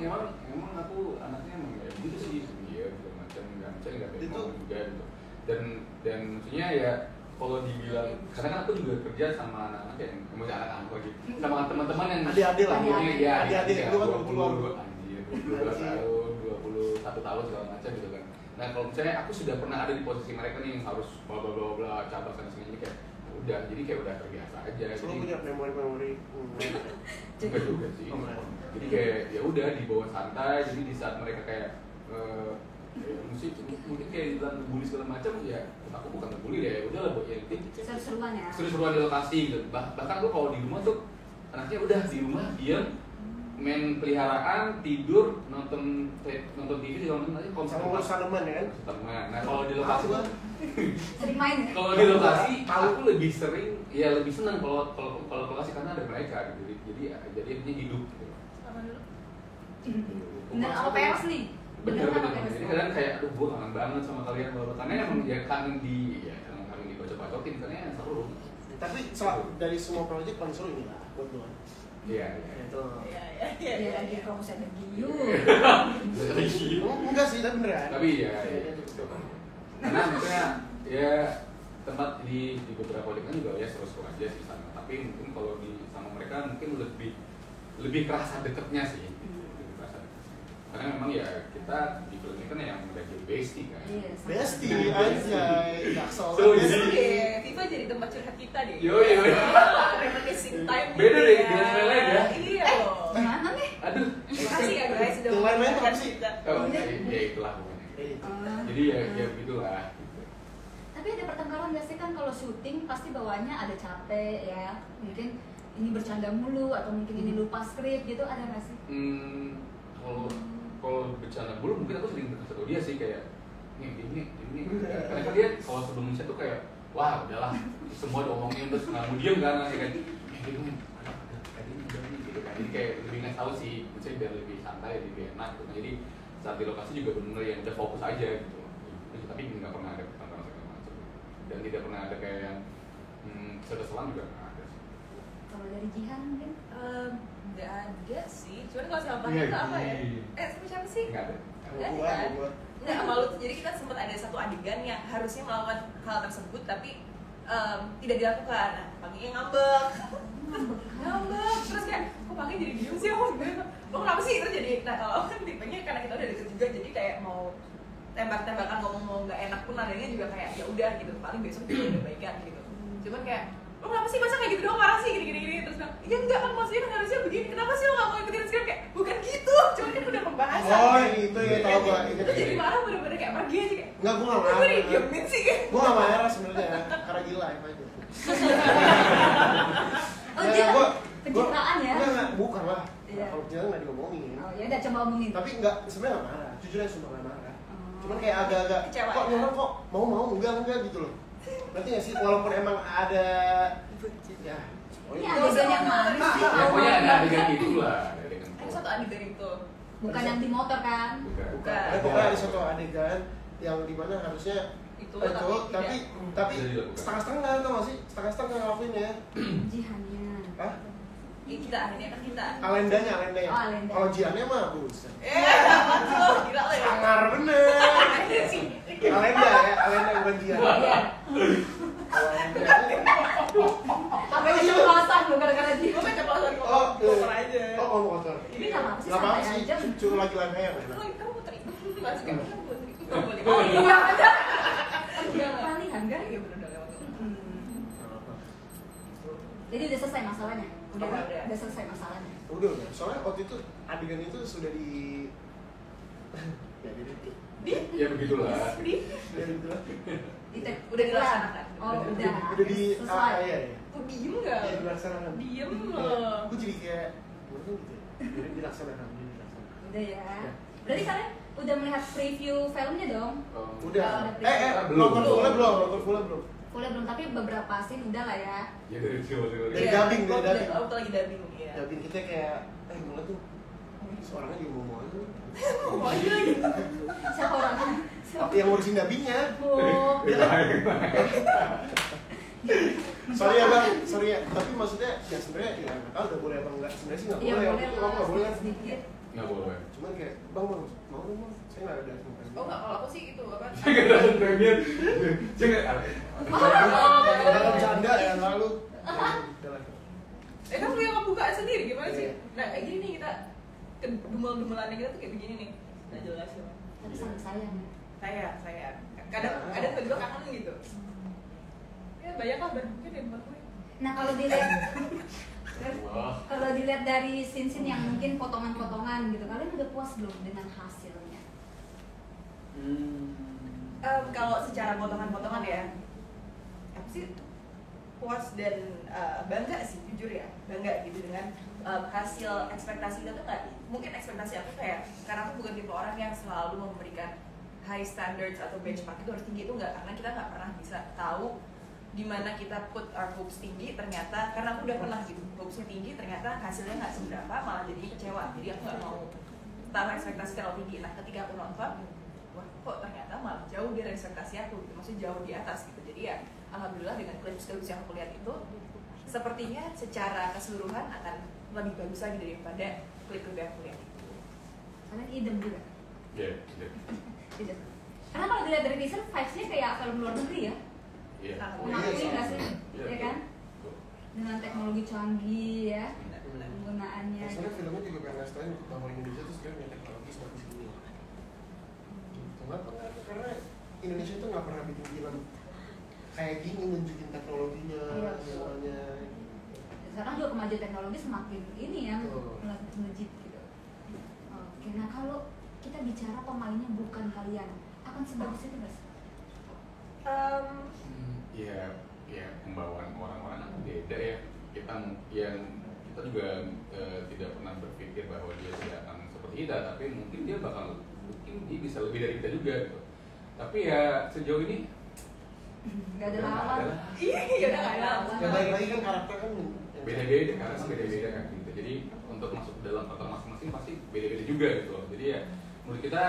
aku anaknya emang kayak gitu sih. Iya, segala macam enggak kayak Itu- mau juga gitu. Dan maksudnya ya kalau dibilang, karena kan aku juga kerja sama anak-anak yang maksudnya anak-anak lagi, sama teman-teman yang Adik-adik lah. Iya, Adik-adik ya, lu kan 22 anjir, 22 tahun, 21 tahun segala macam gitu kan. Nah kalau misalnya aku sudah pernah ada di posisi mereka nih yang harus bla bla bla bla cabang sana sini kayak udah, jadi kayak udah terbiasa aja. Lu Jadi punya memori-memori. enggak juga sih. Oh, enggak. Jadi kayak ya udah dibawa santai. Jadi di saat mereka kayak ya, mungkin kayak bilang ngebully segala macam, ya aku bukan ngebully deh, ya udah lah buat yang penting Seru-seruan ya? seru-seruan di lokasi gitu. Bahkan gue kalau di rumah tuh anaknya udah di rumah diam, main peliharaan, tidur, nonton TV di nonton aja kalau Sama ngurus tanaman ya kan? teman. Nah kalau di lokasi Apa? Sering main ya? kalau di lokasi aku lebih sering, ya lebih senang kalau lokasi karena ada mereka gitu. Jadi ini hidup gitu. Sama dulu. Bener sama pers nih? Bener sama bener. pers? Jadi kadang kayak aduh gue kangen banget sama kalian baru, karena emang ya kangen kangen dibacot-bacotin karena ya seru. Tapi dari semua project paling seru ini lah buat lu. Iya. Itu. Iya lagi fokus energi. Enggak sih, tapi beneran. Tapi ya itu kan. Karena maksudnya ya tempat di beberapa project kan juga ya seru-seru aja sih sama. Tapi mungkin kalau di sama mereka mungkin lebih kerasa deketnya sih. Lebih kerasa deket. Karena memang ya kita di film ini kan yang udah jadi bestie kan. Iya, sama. Bestie anjay, enggak salah. So, Bestie. Oke, FIFA jadi tempat curhat kita deh. Yoi. Reminiscing time. Beda gitu deh, ya. dengan yang lain ya. Iya loh. Gimana nih? Aduh. Makasih ya guys sudah Yang lain-lain mendengarkan apa sih? kita. Oh, ya itulah pokoknya. Jadi ya begitulah. Tapi ada pertengkaran gak sih kan kalau syuting pasti bawaannya ada capek ya, mungkin ini bercanda mulu atau mungkin ini lupa skrip gitu, ada gak sih? Kalau bercanda dulu mungkin aku sering berkata dia sih kayak ini karena kan dia kalau sebelum set tuh kayak wah udahlah semua diomongin terus nggak mau diem kan kayak gitu kan, jadi kayak lebih nggak tahu sih, maksudnya biar lebih santai lebih enak gitu. Jadi saat di lokasi juga bener-bener yang udah fokus aja gitu, tapi nggak pernah ada pertengkaran segala macam dan tidak pernah ada kayak yang Setelan juga nggak ada sih. Kalau dari Jihan mungkin? Nggak ada sih, cuman kalau sama Iya, itu apa ya? iya. Sama siapa sih? Nggak ada. Nggak ada kan? Nggak, malu. Jadi kita sempat ada satu adegan yang harusnya melakukan hal tersebut tapi tidak dilakukan. Nah, paginya ngambek. Ngambek. Terus kayak, kok pagi jadi diem sih? Lo kenapa sih? Terus jadi, nah kalau kan tipenya karena kita udah deket juga, jadi kayak mau tembak-tembakan ngomong mau nggak enak pun adanya juga kayak ya udah gitu, paling besok juga udah baikan gitu. Cuman kayak, lo kenapa sih masa kayak gitu doang marah sih gini-gini terus bilang, iya enggak kan maksudnya kan harusnya begini, kenapa sih lo nggak mau ikutin sekarang? Kayak bukan gitu, cuman kan udah pembahasan. Oh itu ya tau gue. Terus jadi marah bener-bener kayak pergi aja kayak, Enggak, gue nggak gue marah. didiemin sih kayak. Gue nggak marah sebenarnya, karena gila aja. Oh dia pencitraan ya? Enggak, bukan lah. Iya. Kalau pencitraan nggak diomongin. Oh ya udah coba omongin. Tapi enggak, sebenarnya nggak marah. Jujur aja sumpah nggak marah. Oh. Cuman kayak agak-agak, Kecewa kok ya? nyuruh kok mau enggak gitu loh. Nanti nggak sih, walaupun emang ada ya. Ini adegan yang mana sih? Ya pokoknya ada adegan itu lah. Ada adegan itu. Ada satu adegan itu. Bukan yang di motor kan? Bukan. Bukan. Pokoknya ada satu adegan yang dimana harusnya Itu, tapi Bisa dilakukan. setengah-setengah tau gak sih? Setengah-setengah ngelakuinnya. Jihannya. Hah? Kita akhirnya kan kita. Alendanya. Oh, Alenda. Kalau Jiannya mah buset. Betul, gila lo ya. Sangar bener. Ada sih. Alenda bukan Jian. Iya. Kalau Alenda Apa yang keceplosan lo gara-gara dia? Gue pengen ceplosan Oh, kotor aja. Oh, ngomong kotor. Ini nggak apa-apa sih, Nggak apa-apa santai sih, aja. cuma lagi lantai ya, Oh, kamu putri. Masuk ke kamu putri. Nggak boleh. Oh iya ada. Iya. Peralihan kan? Iya bener udah lewat. Jadi udah selesai masalahnya? Udah. Udah selesai masalahnya? Udah. Soalnya waktu itu adegan itu sudah di ya jadi Ya begitulah. sudah di Udah dilaksanakan. Oh udah. udah di Selesai. iya. Kok diem nggak? Iya, dilaksanakan. Diem loh. Gue jadi kayak gimana gitu ya? Jadi dilaksanakan. Udah ya. Berarti kalian udah melihat preview filmnya dong? Oh. Udah. Belum. Nonton fullnya belum? Nonton fullnya belum? Boleh belum, tapi beberapa scene udah lah ya. Ya dari situ. Dari dubbing, dari dubbing. Oh, itu lagi dubbing ya. Dubbing kita kayak gimana tuh? Seorangnya juga ngomong aja. Oh aja lagi. Siapa orangnya? Yang ngurusin dubbingnya. Oh. Sorry ya bang, sorry ya. Tapi maksudnya ya sebenarnya ya nggak tahu udah boleh apa enggak. Sebenarnya sih nggak Iya boleh. boleh Waktu itu lah, nggak boleh kan? sedikit. Nggak boleh. Cuman kayak bang mau dong bang. Saya nggak ada. Oh enggak, kalau aku sih itu apa? Saya nggak tahu premier. Saya nggak. Dalam canda ya lalu. Kan lu yang ngebuka sendiri gimana sih? Iya. Nah kayak gini nih kita dumel-dumelannya kita tuh kayak begini nih. Nggak jelas ya. Tapi sama sayang. Saya kadang kedua kangen gitu. Ya banyak lah bentuknya deh buat gue. Nah kalau dilihat Wah. kalau dilihat dari scene-scene yang mungkin potongan-potongan gitu, kalian udah puas belum dengan hasilnya? Kalau secara potongan-potongan ya, apa sih puas dan bangga sih jujur ya, bangga gitu dengan hasil ekspektasi kita tuh nggak, mungkin ekspektasi aku kayak karena aku bukan tipe orang yang selalu memberikan high standards atau benchmark itu harus tinggi, itu nggak, karena kita nggak pernah bisa tahu di mana kita put our hopes tinggi, ternyata karena aku udah pernah gitu hopesnya tinggi, ternyata hasilnya nggak seberapa, malah jadi kecewa. Jadi aku nggak mau taruh ekspektasi terlalu tinggi. Nah ketika aku nonton, wah kok ternyata malah jauh dari ekspektasi aku gitu, maksudnya jauh di atas gitu. Jadi ya alhamdulillah dengan clips-clips yang aku lihat itu sepertinya secara keseluruhan akan lebih bagus lagi daripada klip-klip yang aku lihat itu. Kalian idem juga? Iya. Idem. Karena kalau dilihat dari teaser, vibes-nya kayak film luar negeri ya? Iya. Mengakui nggak sih? Iya. Ya kan? Dengan teknologi canggih ya, Benar-benar. penggunaannya. Soalnya filmnya juga pengen ngasih tau bahwa Indonesia tuh sebenarnya punya teknologi seperti sini. Kenapa? Karena Indonesia tuh nggak pernah bikin film kayak gini nunjukin teknologinya, Iya. semuanya. Sekarang juga kemajuan teknologi semakin ini ya, Betul. melejit gitu. Oke, nah kalau kita bicara pemainnya bukan kalian, akan sebagus itu nggak sih? Ya pembawaan orang-orang kan beda ya. Kita juga tidak pernah berpikir bahwa dia tidak akan seperti kita, tapi mungkin dia bisa lebih dari kita juga gitu. Tapi ya sejauh ini Nggak ada lawan. Iya, udah nggak ada. Ya balik lagi kan karakter kan beda-beda kan gitu. Jadi untuk masuk ke dalam karakter masing-masing pasti beda-beda juga gitu loh. Jadi ya menurut kita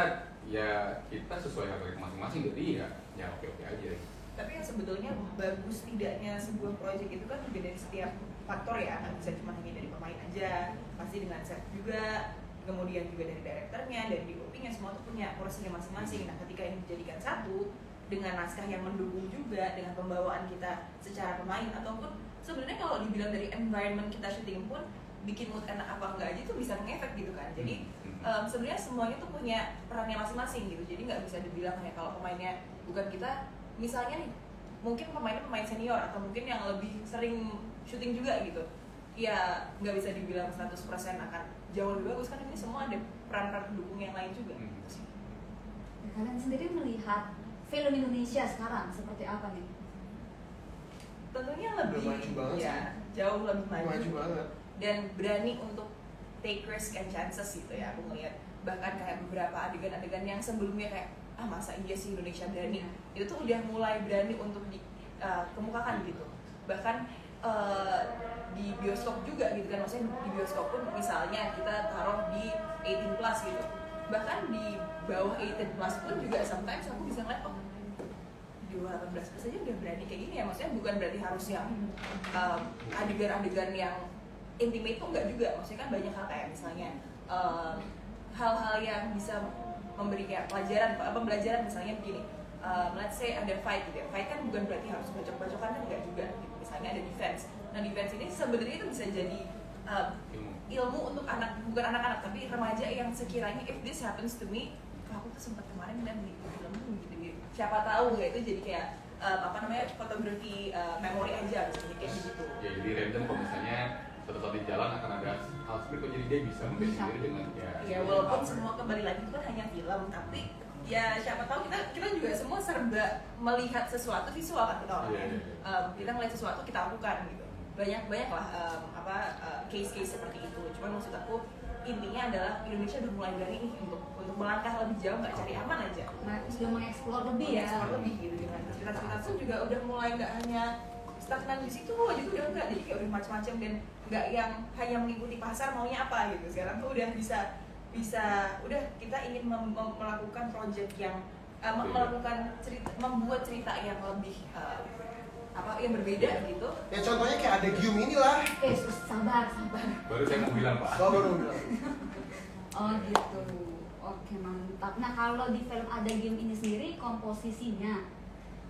ya kita sesuai karakter masing-masing, jadi ya oke-oke aja. Tapi yang sebetulnya bagus tidaknya sebuah project itu kan juga dari setiap faktor ya, nggak bisa cuma hanya dari pemain aja, pasti dengan set juga, kemudian juga dari direkturnya, dari DOP-nya, semua tuh punya porsinya masing-masing. Nah ketika ini dijadikan satu dengan naskah yang mendukung juga, dengan pembawaan kita secara pemain, ataupun sebenarnya kalau dibilang dari environment kita syuting pun bikin mood enak apa enggak aja tuh bisa ngefek gitu kan. Jadi sebenarnya semuanya tuh punya perannya masing-masing gitu. Jadi nggak bisa dibilang kayak kalau pemainnya bukan kita, misalnya nih mungkin pemainnya pemain senior atau mungkin yang lebih sering syuting juga gitu, ya nggak bisa dibilang 100% akan jauh lebih bagus, kan ini semua ada peran-peran pendukung yang lain juga. Ya, kalian sendiri melihat film Indonesia sekarang seperti apa nih? Tentunya lebih Udah maju banget ya, sih. jauh lebih Maju banget. dan berani untuk take risk and chances gitu ya. Aku ngeliat bahkan kayak beberapa adegan-adegan yang sebelumnya kayak masa iya sih Indonesia berani, itu tuh udah mulai berani untuk dikemukakan gitu. Bahkan di bioskop juga gitu kan, maksudnya di bioskop pun misalnya kita taruh di 18 plus gitu, bahkan di bawah 18 plus pun juga sometimes aku bisa ngeliat di bawah 18 plus aja udah berani kayak gini ya. Maksudnya bukan berarti harus yang adegan-adegan yang intimate tuh enggak juga, maksudnya kan banyak hal kayak misalnya hal-hal yang bisa memberi kayak pembelajaran misalnya begini, let's say ada fight gitu ya, fight kan bukan berarti harus bacok-bacokan kan enggak juga gitu. Misalnya ada defense, nah defense ini sebenarnya itu bisa jadi ilmu untuk bukan anak-anak tapi remaja yang sekiranya if this happens to me, aku tuh sempat kemarin lihat di film gitu, siapa tahu ya, itu jadi kayak fotografi memori aja misalnya kayak gitu. Ya jadi random kalau misalnya suatu di jalan akan ada hal seperti itu, jadi dia bisa memilih sendiri dengan ya walaupun semua kembali lagi itu kan hanya film, tapi ya siapa tahu kita juga semua serba melihat sesuatu visual kan kita orangnya. Kita melihat sesuatu kita lakukan gitu. Banyak lah case-case seperti itu. Cuman maksud aku intinya adalah Indonesia udah mulai berani nih untuk melangkah lebih jauh, nggak cari aman aja. Nah, sudah mengeksplor lebih ya. Mengeksplor lebih gitu, dengan cerita-cerita pun juga udah mulai nggak hanya stagnan di situ aja tuh udah enggak, jadi kayak udah macam-macam dan nggak yang hanya mengikuti pasar maunya apa gitu. Sekarang tuh udah bisa udah kita ingin melakukan project yang membuat cerita yang lebih yang berbeda gitu. Ya contohnya kayak ada Gium inilah. Sabar. baru saya mau bilang Pak. Baru bilang. Oh gitu. Oke, mantap. Nah, kalau di film Ada Game ini sendiri komposisinya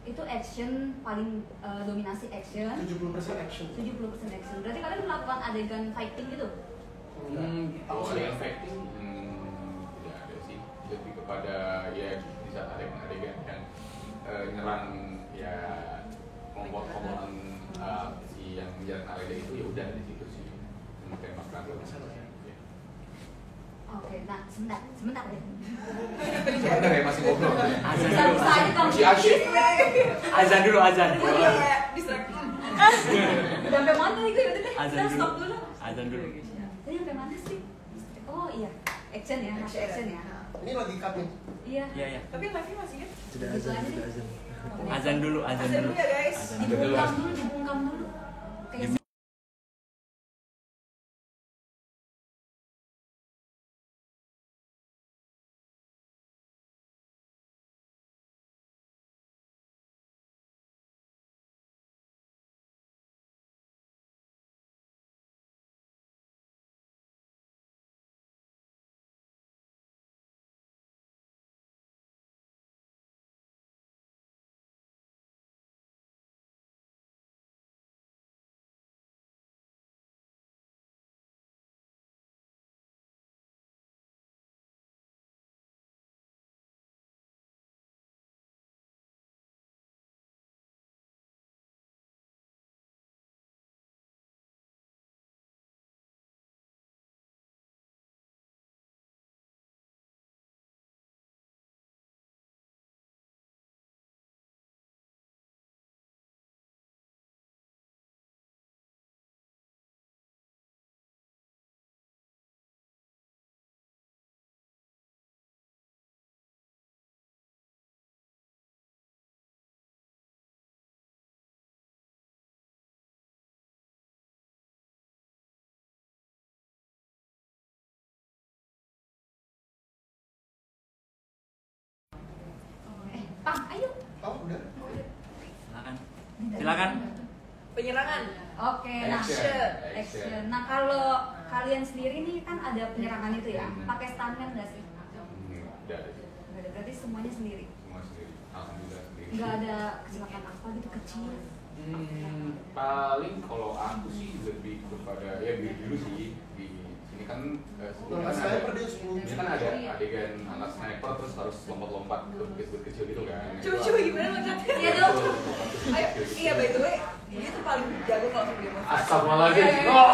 itu action paling dominasi action. 70% action. 70% action. Berarti kalian melakukan adegan fighting gitu? Kalau yang fighting tidak ada sih, lebih kepada ya di saat adegan yang nyerang ya kelompok-kelompokan si yang menjalankan adegan itu, ya udah di situ sih menembakkan ya. Oke, nah sebentar deh. Sebentar ya, masih ngobrol. Bisa aja kamu. Masih asyik. Azan dulu. Kayak distract. Sampai mana nih gue? Udah deh, Azan kita dulu. stop dulu. Azan dulu. Tadi sampai mana sih? Oh iya, action ya, masih action ya. Ini lagi cut nih. Iya. Iya. Tapi live-nya masih kan? Sudah azan. Azan dulu. Azan dulu ya guys. Azan dulu. Dibungkam dulu. Kayak Pang, ayo. Oh udah. Silakan. Penyerangan. Oke, nah action. Nah kalau kalian sendiri nih kan ada penyerangan itu ya, pakai stuntman nggak sih? Nggak ada. Nggak ada, berarti semuanya sendiri. Semua sendiri. Alhamdulillah sendiri. Nggak ada kecelakaan apa gitu kecil. Paling kalau aku sih lebih kepada ya biru sih di sini kan sebelumnya kan sniper ada, dia 10 ini kan ada adegan anak sniper terus harus lompat-lompat ke bukit-bukit kecil gitu kan. Coba gimana loncatnya? Iya dong. Ayo, iya by the way, dia tuh paling jago kalau sama dia. Astagfirullahaladzim. Iya, iya. No.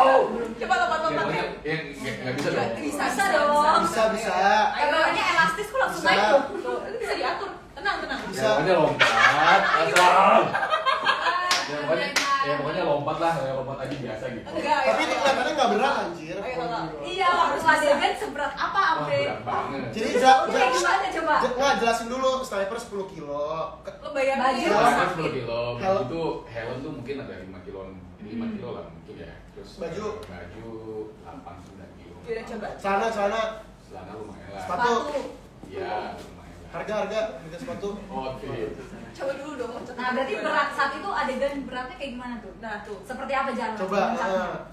Coba lompat-lompat. Ya nggak bisa dong. Bisa dong. Bisa. Kameranya elastis kok langsung Bisa. naik tuh. Tuh, itu bisa diatur. Tenang. Bisa. Pokoknya lompat. Asal. Pokoknya lompat lah, lompat aja biasa gitu. Enggak, Tapi itu kelihatannya nggak berat anjir. Ayo, Lala. Iya, harus adegan seberat apa Wah, sampai. berat banget. Jadi Kayak gimana coba? nggak jelasin dulu sniper 10 kilo. Lo bayangin Baju. ya. Helm kan 10 kilo, Helm. itu helm tuh mungkin ada 5 kilo, 5 kilo lah mungkin ya. Terus Baju 8-9 kilo. Yaudah coba. Celana Celana lumayan lah. Sepatu. Iya, lumayan lah. harga sepatu. Oke. Coba dulu dong loncat. Nah, berarti berat saat itu adegan beratnya kayak gimana tuh? Nah, tuh. Seperti apa jalan? Coba.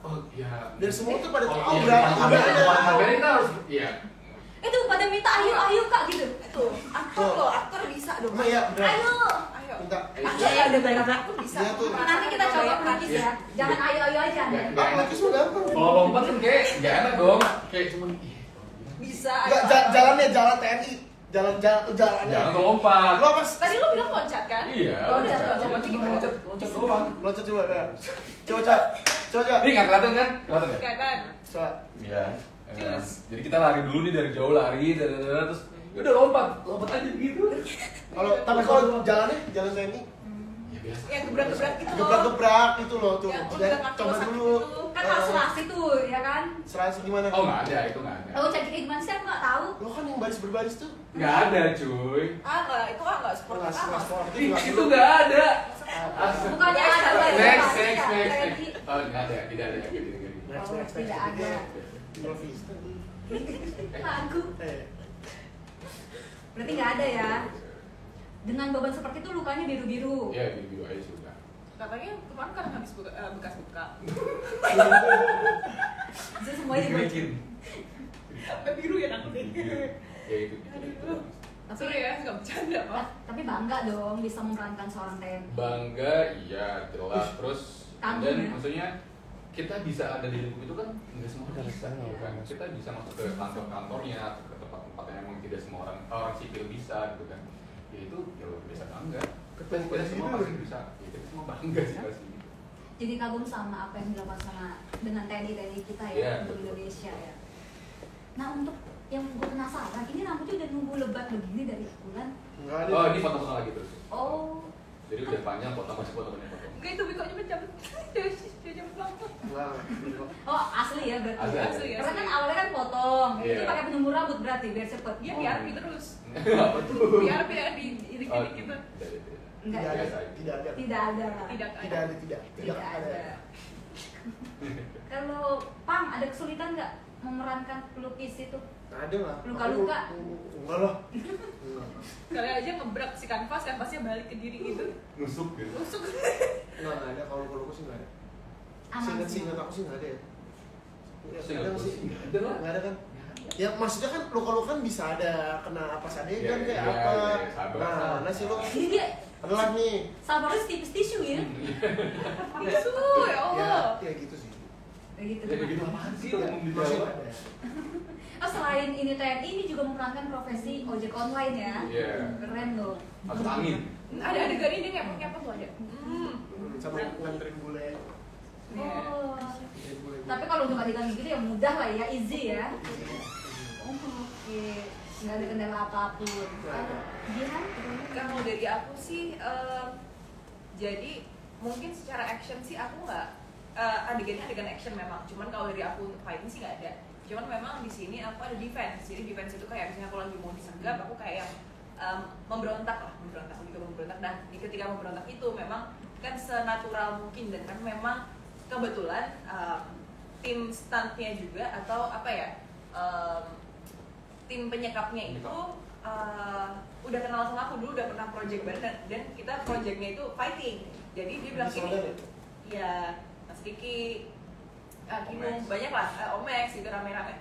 Oh iya. Biar semua tuh pada Oh, tahu iya, berapa sampai harganya. kita harus iya. Itu pada minta ayo kak gitu. Tuh, aktor loh, aktor bisa dong. Emang ya, bener. Ayo. Ayo. Minta. Aktor ya udah banyak aktor bisa. Iya tuh. Nanti kita coba praktis ya. Jangan ayo aja. Nggak Ah, enak. lukis mah gampang. Kalau lompat kan kayak nggak enak dong. Kayak cuman Bisa. Enggak, jalannya jalan TNI. Jalannya. jangan lompat. Lo pas Tadi lo bilang loncat kan? Iya. Loncat, loncat gimana? Loncat doang. loncat coba ya. Coba. Ini nggak kelihatan kan? Kelihatan ya? Kelihatan. Coba. Iya. Terus? Jadi kita lari dulu nih dari jauh lari, terus udah lompat aja gitu. Tapi kalau jalannya jalan TNI Ya biasa. Yang gebrak-gebrak gitu loh. gebrak itu loh tuh. Yang Jadi, udah kaki coba lo sakit dulu. itu. Kan harus serasi tuh, ya kan? Serasi gimana? Oh nggak ada, itu nggak ada. Tahu cari kayak gimana sih? Aku nggak tahu. Lo kan yang baris berbaris tuh. Nggak ada cuy. Itu nggak sportif amat. sportif. Itu nggak ada. Bukannya ada lagi. Next. Oh nggak ada, tidak ada. Tidak ada. Lagu. Berarti nggak ada ya? Dengan beban seperti itu lukanya biru-biru. Ya biru aja sudah. Katanya kemarin kan habis bekas buka. Itu semuanya dibuat. Bikin. Sampai biru ya takutnya. Ya itu. Tapi Sorry ya, nggak bercanda pak. tapi bangga dong bisa memerankan seorang TNI. Bangga, iya jelas. Terus Kagum dan ya? maksudnya kita bisa ada di lingkup itu kan nggak semua orang bisa kan. Kita bisa masuk ke kantor-kantornya, ke tempat-tempat yang emang tidak semua orang sipil bisa gitu kan. Ya itu ya luar biasa bangga. Kita semua pasti bisa. Ya kita semua bangga sih pasti. Jadi kagum sama apa yang dilakukan sama dengan TNI kita ya Iya, untuk betul. Indonesia ya. Nah untuk yang gue penasaran, ini rambutnya udah nunggu lebat begini dari bulan. Enggak ada. Oh ini foto-foto lagi terus. Oh, Jadi udah panjang foto masih foto. Enggak itu bikoknya mencabut. Dia jam belakang. Enggak. oh asli ya berarti. Asli, asli. Karena kan awalnya kan potong, Iya. ini pakai penumbuh rambut berarti biar cepet. Dia Oh. PRP terus. Apa tuh? PRP ya di Oh, gitu. Enggak, Tidak ada. Biasa aja. Tidak ada. tidak ada. Tidak ada. Kalau Pang ada kesulitan nggak memerankan pelukis itu? Ada lah. Luka-luka? Enggak lah. Kali aja ngebrak si kanvasnya balik ke diri gitu. Nusuk gitu. Tusuk. Enggak ada. Kalau luka sih enggak ada. Aman sih. Seingat aku sih enggak ada ya. Seingat Kadang aku sih sih nggak ada lah. Nggak ada kan? Ya maksudnya kan luka-luka kan bisa ada kena apa adegan Iya, kayak iya, apa. iya, sabar. Nah, nasi lo Ini dia adalah nih. sabarnya tipis tisu ya? Tisu ya Allah. Ya gitu sih. Kayak gitu. Ya kayak gitu apaan sih Iya, ngomong di masih bawah? ada. Oh, selain ini TNI ini juga memerankan profesi ojek online ya? Iya. Keren loh. Masuk angin. Ada adegan ini ngepot tuh ada. Sama nganterin bule. Oh. Nganterin bule. Tapi kalau untuk adegan gitu ya mudah lah ya, easy ya. Oh, oke. Nggak ada kendala apapun. Nggak ada. Jihan? Kalau dari aku sih, jadi mungkin secara action sih aku nggak adegannya adegan action memang. Cuman kalau dari aku untuk fighting sih nggak ada. Cuman memang di sini aku ada defense. Jadi defense itu kayak misalnya aku lagi mau disergap, aku kayak yang memberontak lah, lebih ke memberontak. Nah, ketika memberontak itu memang kan senatural mungkin dan kan memang kebetulan tim stuntnya juga atau apa ya tim penyekapnya itu udah kenal sama aku dulu, udah pernah project bareng dan kita projectnya itu fighting. Jadi dia bilang Bisa gini, modal ya? ya Mas Kiki, Kinung, Omex. banyak lah, Omex gitu rame-rame.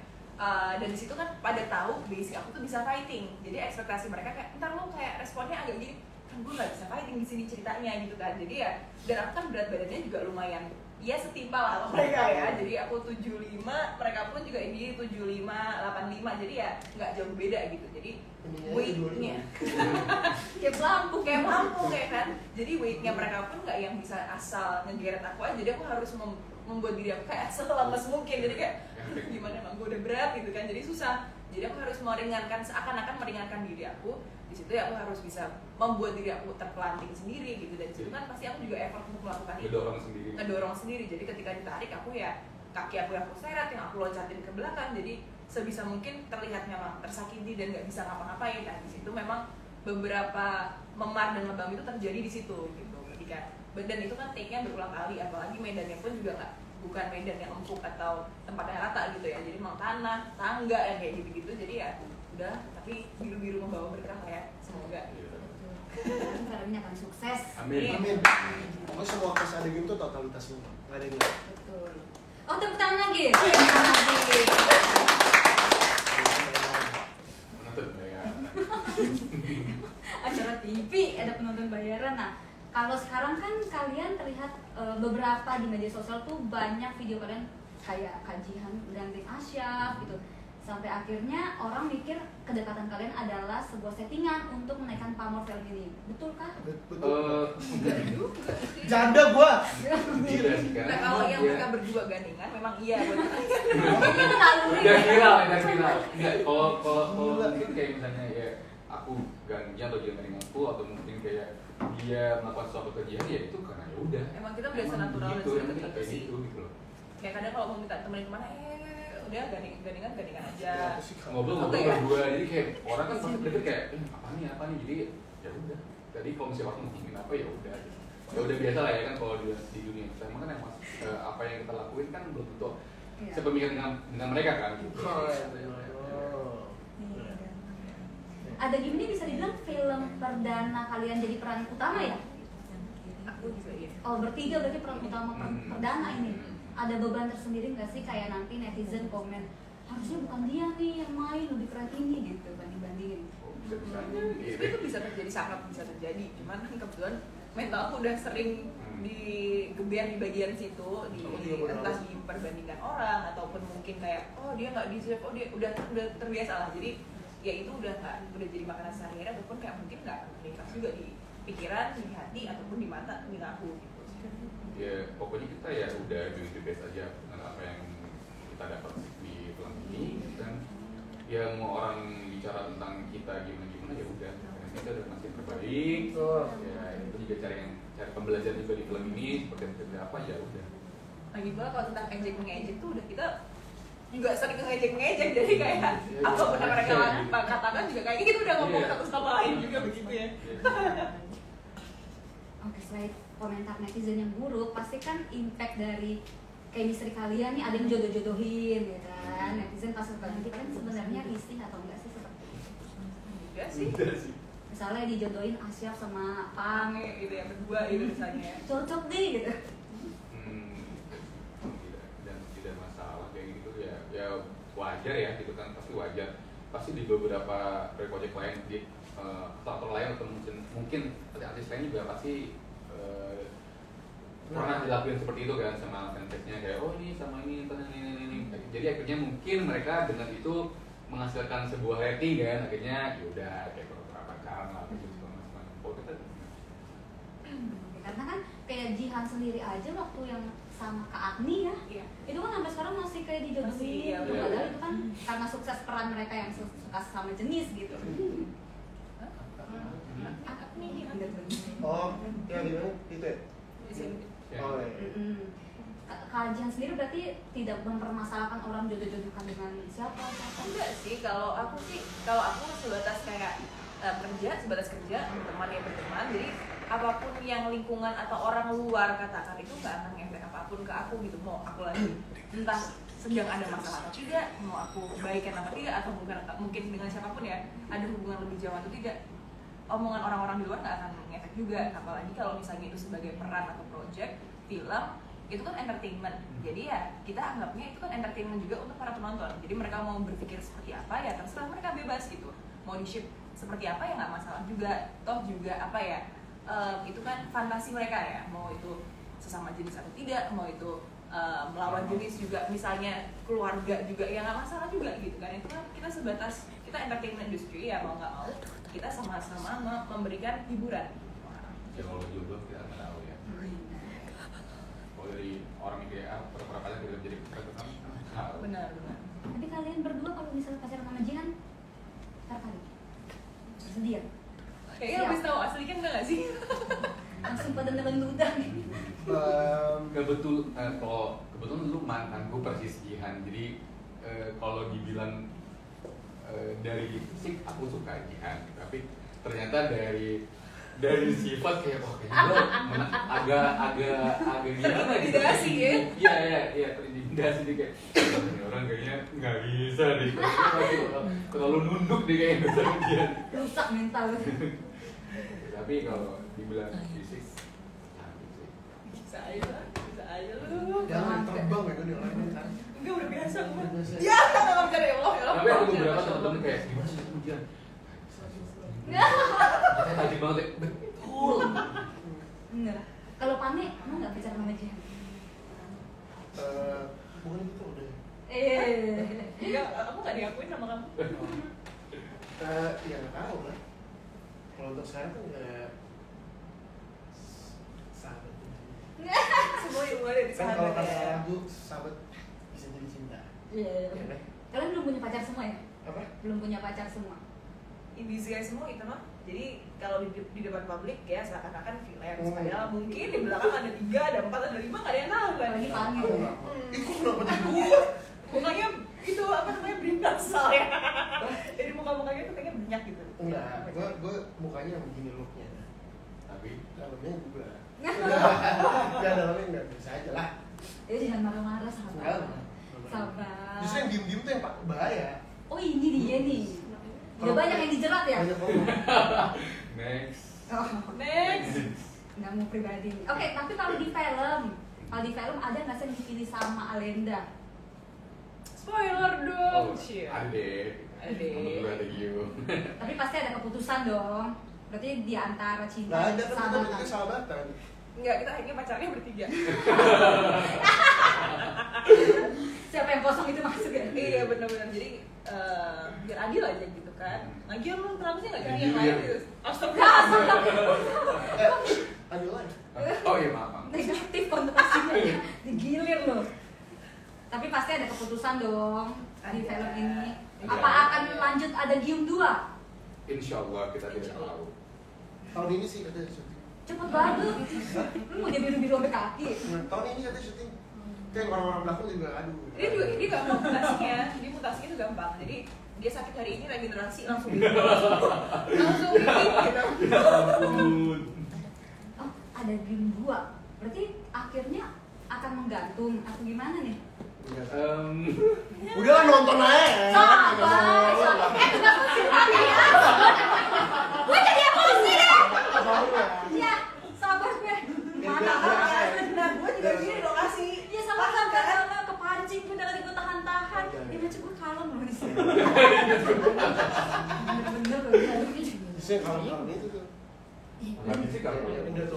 Dan di situ kan pada tahu basic aku tuh bisa fighting. Jadi ekspektasi mereka kayak ntar lo kayak responnya agak gini, kan gue nggak bisa fighting di sini ceritanya gitu kan. Jadi ya, dan aku kan berat badannya juga lumayan ya setimpal lah sama mereka ya. Jadi aku 75, mereka pun juga ini 75, 85. Jadi ya nggak jauh beda gitu. Jadi weightnya kayak pelampung kayak kan. Jadi weightnya mereka pun nggak yang bisa asal ngegeret aku aja. Jadi aku harus membuat diri aku kayak selemes mungkin. Jadi kayak aduh, gimana emang gue udah berat gitu kan. Jadi susah. Jadi aku harus meringankan, seakan-akan meringankan diri aku. Di situ ya aku harus bisa membuat diri aku terpelanting sendiri gitu. Dan di situ kan pasti aku juga effort untuk melakukan itu. Ngedorong sendiri. Jadi ketika ditarik aku ya kaki aku yang terseret, yang aku loncatin ke belakang. Jadi sebisa mungkin terlihat memang tersakiti dan nggak bisa ngapa-ngapain. Nah di situ memang beberapa memar dan lebam itu terjadi di situ gitu. Ketika dan itu kan take-nya berulang kali, apalagi medannya pun juga bukan medan yang empuk atau tempat yang rata gitu ya. Jadi memang tanah, tangga yang kayak gitu-gitu. Jadi ya udah, tapi biru-biru membawa berkah ya. Semoga. Film ini akan sukses. Amin. Amin. Pokoknya semua kes ada game tuh totalitas semua. Nggak ada yang nggak. Betul. Oh, tepuk tangan lagi. Tepuk tangan lagi. Penonton bayaran. Acara TV ada penonton bayaran. Nah, kalau sekarang kan kalian terlihat beberapa di media sosial tuh banyak video kalian kayak kajian dan Asyaf gitu. Sampai akhirnya orang mikir kedekatan kalian adalah sebuah settingan untuk menaikkan pamor film ini. Betulkah? Betul. Janda gua. Gila sih kan. Nah kalau yang Iya. mereka berdua gandengan memang iya buat Itu naluri. Udah viral. Enggak, kalau mungkin kayak misalnya ya aku gantinya atau dia ganti aku atau mungkin kayak dia melakukan suatu kerjaan ya itu karena ya udah. Emang kita udah senatural dan gitu, emang seperti kita itu kayak sih. gitu gitu loh. Kayak kadang kalau mau minta temenin kemana, udah gandengan aja. Ngobrol-ngobrol Oke, ya. berdua, jadi kayak orang kan pasti berpikir kayak apa nih, jadi ya udah. Tadi kalau misalnya orang ngomongin apa ya udah. Ya udah biasa lah ya kan kalau di dunia kita emang kan yang apa yang kita lakuin kan belum tentu Iya. sepemikiran dengan mereka kan gitu. Oh. Ada gini bisa dibilang film perdana kalian jadi peran utama ya? Aku juga iya. Oh, bertiga berarti peran utama perdana ini. Ada beban tersendiri nggak sih kayak nanti netizen komen harusnya bukan dia nih yang main lebih keren ini gitu banding-bandingin. Oh, bisa-bisa. Sebenarnya itu bisa terjadi, sangat bisa terjadi. Cuman kan kebetulan mental aku udah sering digeber di bagian situ, entah diperbandingkan orang ataupun mungkin kayak oh dia nggak deserve, oh dia udah terbiasa lah. Jadi ya itu udah jadi makanan sehari-hari ataupun kayak mungkin nggak meningkat juga di pikiran, di hati ataupun di mata aku gitu. Ya pokoknya kita ya udah doing the best aja dengan apa yang kita dapat di film ini dan ya mau orang bicara tentang kita gimana ya udah karena kita udah masih terbaik. Ya itu juga cari pembelajaran juga di film ini seperti apa ya udah. Lagi pula kalau tentang ejek-mengejek tuh udah kita nggak sering ngejek-ngejek, jadi kayak apa pun mereka katakan juga kayak gitu udah ngomong satu sama lain juga begitu ya. Oke, selain komentar netizen yang buruk, pasti kan impact dari chemistry kalian nih ada yang jodoh-jodohin ya kan. Netizen pas suka nanti kalian sebenarnya risih atau enggak sih seperti itu? Enggak sih. Misalnya dijodohin Asyaf sama Pang, Pange gitu ya berdua gitu misalnya. cocok deh gitu. Tidak masalah kayak gitu ya wajar ya gitu kan pasti wajar pasti di beberapa project lain di aktor lain atau mungkin artis lain juga pasti pernah dilakuin seperti itu kan sama fansnya kayak oh ini sama ini jadi akhirnya mungkin mereka dengan itu menghasilkan sebuah rating kan akhirnya yaudah kayak beberapa kan lah gitu kalau kita Karena kan kayak Jihan sendiri aja waktu yang sama Kak Agni ya, Iya. itu kan sampai sekarang masih kayak Masih, dijodohin iya, gitu. bener. Padahal itu kan karena sukses peran mereka yang suka sama jenis gitu. Akak nih. Oh, ya gimana? Itu ya? Di sini. Oh, iya. Kak Jihan sendiri berarti tidak mempermasalahkan orang jodoh-jodohkan dengan siapa? Enggak sih, kalau aku sebatas kayak sebatas kerja, berteman ya berteman. Jadi apapun yang lingkungan atau orang luar katakan itu nggak akan ngefek apapun ke aku gitu. Mau aku lagi entah sedang ada masalah atau tidak, mau aku baikan apa tidak, atau mungkin dengan siapapun ya ada hubungan lebih jauh atau tidak, omongan orang-orang di luar nggak akan ngefek juga. Apalagi kalau misalnya itu sebagai peran atau project film, itu kan entertainment. Jadi ya kita anggapnya itu kan entertainment juga untuk para penonton. Jadi mereka mau berpikir seperti apa ya terserah mereka, bebas gitu. Mau di-ship seperti apa ya nggak masalah juga. Toh juga apa ya, itu kan fantasi mereka ya. Mau itu sesama jenis atau tidak, mau itu melawan jenis juga, misalnya keluarga juga ya nggak masalah juga gitu kan. Itu kan kita sebatas, kita entertainment industry ya, mau nggak mau kita sama-sama memberikan hiburan. Ya kalau jodoh kita nggak tahu ya. Kalau dari orang yang kayak pura-pura pacaran kita jadi pacaran, tahu. Benar. Tapi kalian berdua kalau misalnya pacaran sama Jihan, tertarik? Bersedia? Kayaknya habis tahu asli kan enggak sih? Langsung pada nelen ludah. Kebetulan lu mantanku persis Jihan, jadi kalau dibilang dari fisik aku suka Jihan, tapi ternyata dari sifat kayak kayaknya agak gimana gitu. Terintimidasi ya? Iya terintimidasi dia kayak ini orang kayaknya nggak bisa deh, terlalu nunduk deh kayaknya sama Jihan. Rusak mental. Tapi kalau dibilang fisik cantik sih. Bisa aja lu. Jangan terbang ya kan orangnya kan. Enggak, udah biasa gue. Udah biasa. Ya, enggak bisa ya Allah. Tapi ada beberapa teman-teman kayak gimana sih Jihan? Katanya tajam banget ya. Betul. Enggak. Kalau Pane mau nggak pacaran sama Jihan? Bukan itu udah. Enggak, aku nggak diakuin sama kamu. Ya nggak tahu lah. Kalau untuk sekarang tuh nggak sahabat. Semua yang ada di Kan kalau sahabat kata ya. lagu sahabat bisa jadi cinta. Iya. Ya kan? Kalian belum punya pacar semua ya? Apa? Belum punya pacar semua. In disguise semua itu mah. Jadi kalau di depan publik ya seakan-akan freelance. Hmm. Padahal mungkin di belakang ada 3, ada 4, ada 5, nggak ada yang tahu kan. Lagi Pane. Aku nggak mau. Itu kenapa jadi gua? Mukanya itu apa namanya, beringas soalnya. Jadi muka-mukanya tuh kayaknya banyak gitu. Enggak, gua mukanya begini looknya. Tapi Dalamnya juga. Enggak, dalamnya enggak, bisa aja lah. Ya jangan marah-marah sabar. Enggak. Sabar. Justru yang diem-diem tuh yang bahaya. Oh ini dia nih. Udah banyak yang dijerat ya? Banyak ngomong. next. Oh, Next. nggak mau pribadi. Oke, tapi kalau di film ada nggak sih yang dipilih sama Alenda? Spoiler dong. Shit. Ada deh. Ada. Menurut gue ada Gio. Tapi pasti ada keputusan dong. Berarti di antara cinta Nggak ada dan kan kita sahabatan. bentuknya sahabatan. Enggak, kita akhirnya pacarnya bertiga. Siapa yang kosong itu masuk ya? Iya benar-benar, jadi biar adil aja gitu kan. Lagian lu kenapa sih nggak cari yang lain gitu? Astagfirullah. Ada lagi. Oh iya maaf. Negatif konotasinya ya. Digilir loh. Tapi pasti ada keputusan dong di Ada. film ini. Ada. Apa akan lanjut ada Gium 2? Insya Allah kita tidak Insya Allah. tahu. Tahun ini sih katanya syuting. Cepet banget. Lu mau dia biru-biru sampai kaki. Nah, tahun ini katanya syuting. Kayak orang-orang belakang juga aduh. Dia gampang mutasinya, dia mutasinya tuh gampang. Jadi dia sakit hari ini regenerasi langsung gitu. Langsung gitu. Ampun. Oh, ada Gium 2. Berarti akhirnya akan menggantung atau gimana nih? Udah lah, nonton aja. Sabar. Enggak pusing hati ya. Gue jadi emosi deh. Iya, sabar gue. Mana Nah, gue juga gini lokasi. ya sama sama kepancing gue dari gue tahan-tahan. Dia baca gue kalem loh di sini. Bener-bener loh dia. Justru kalau itu tuh. Lagi sih kalau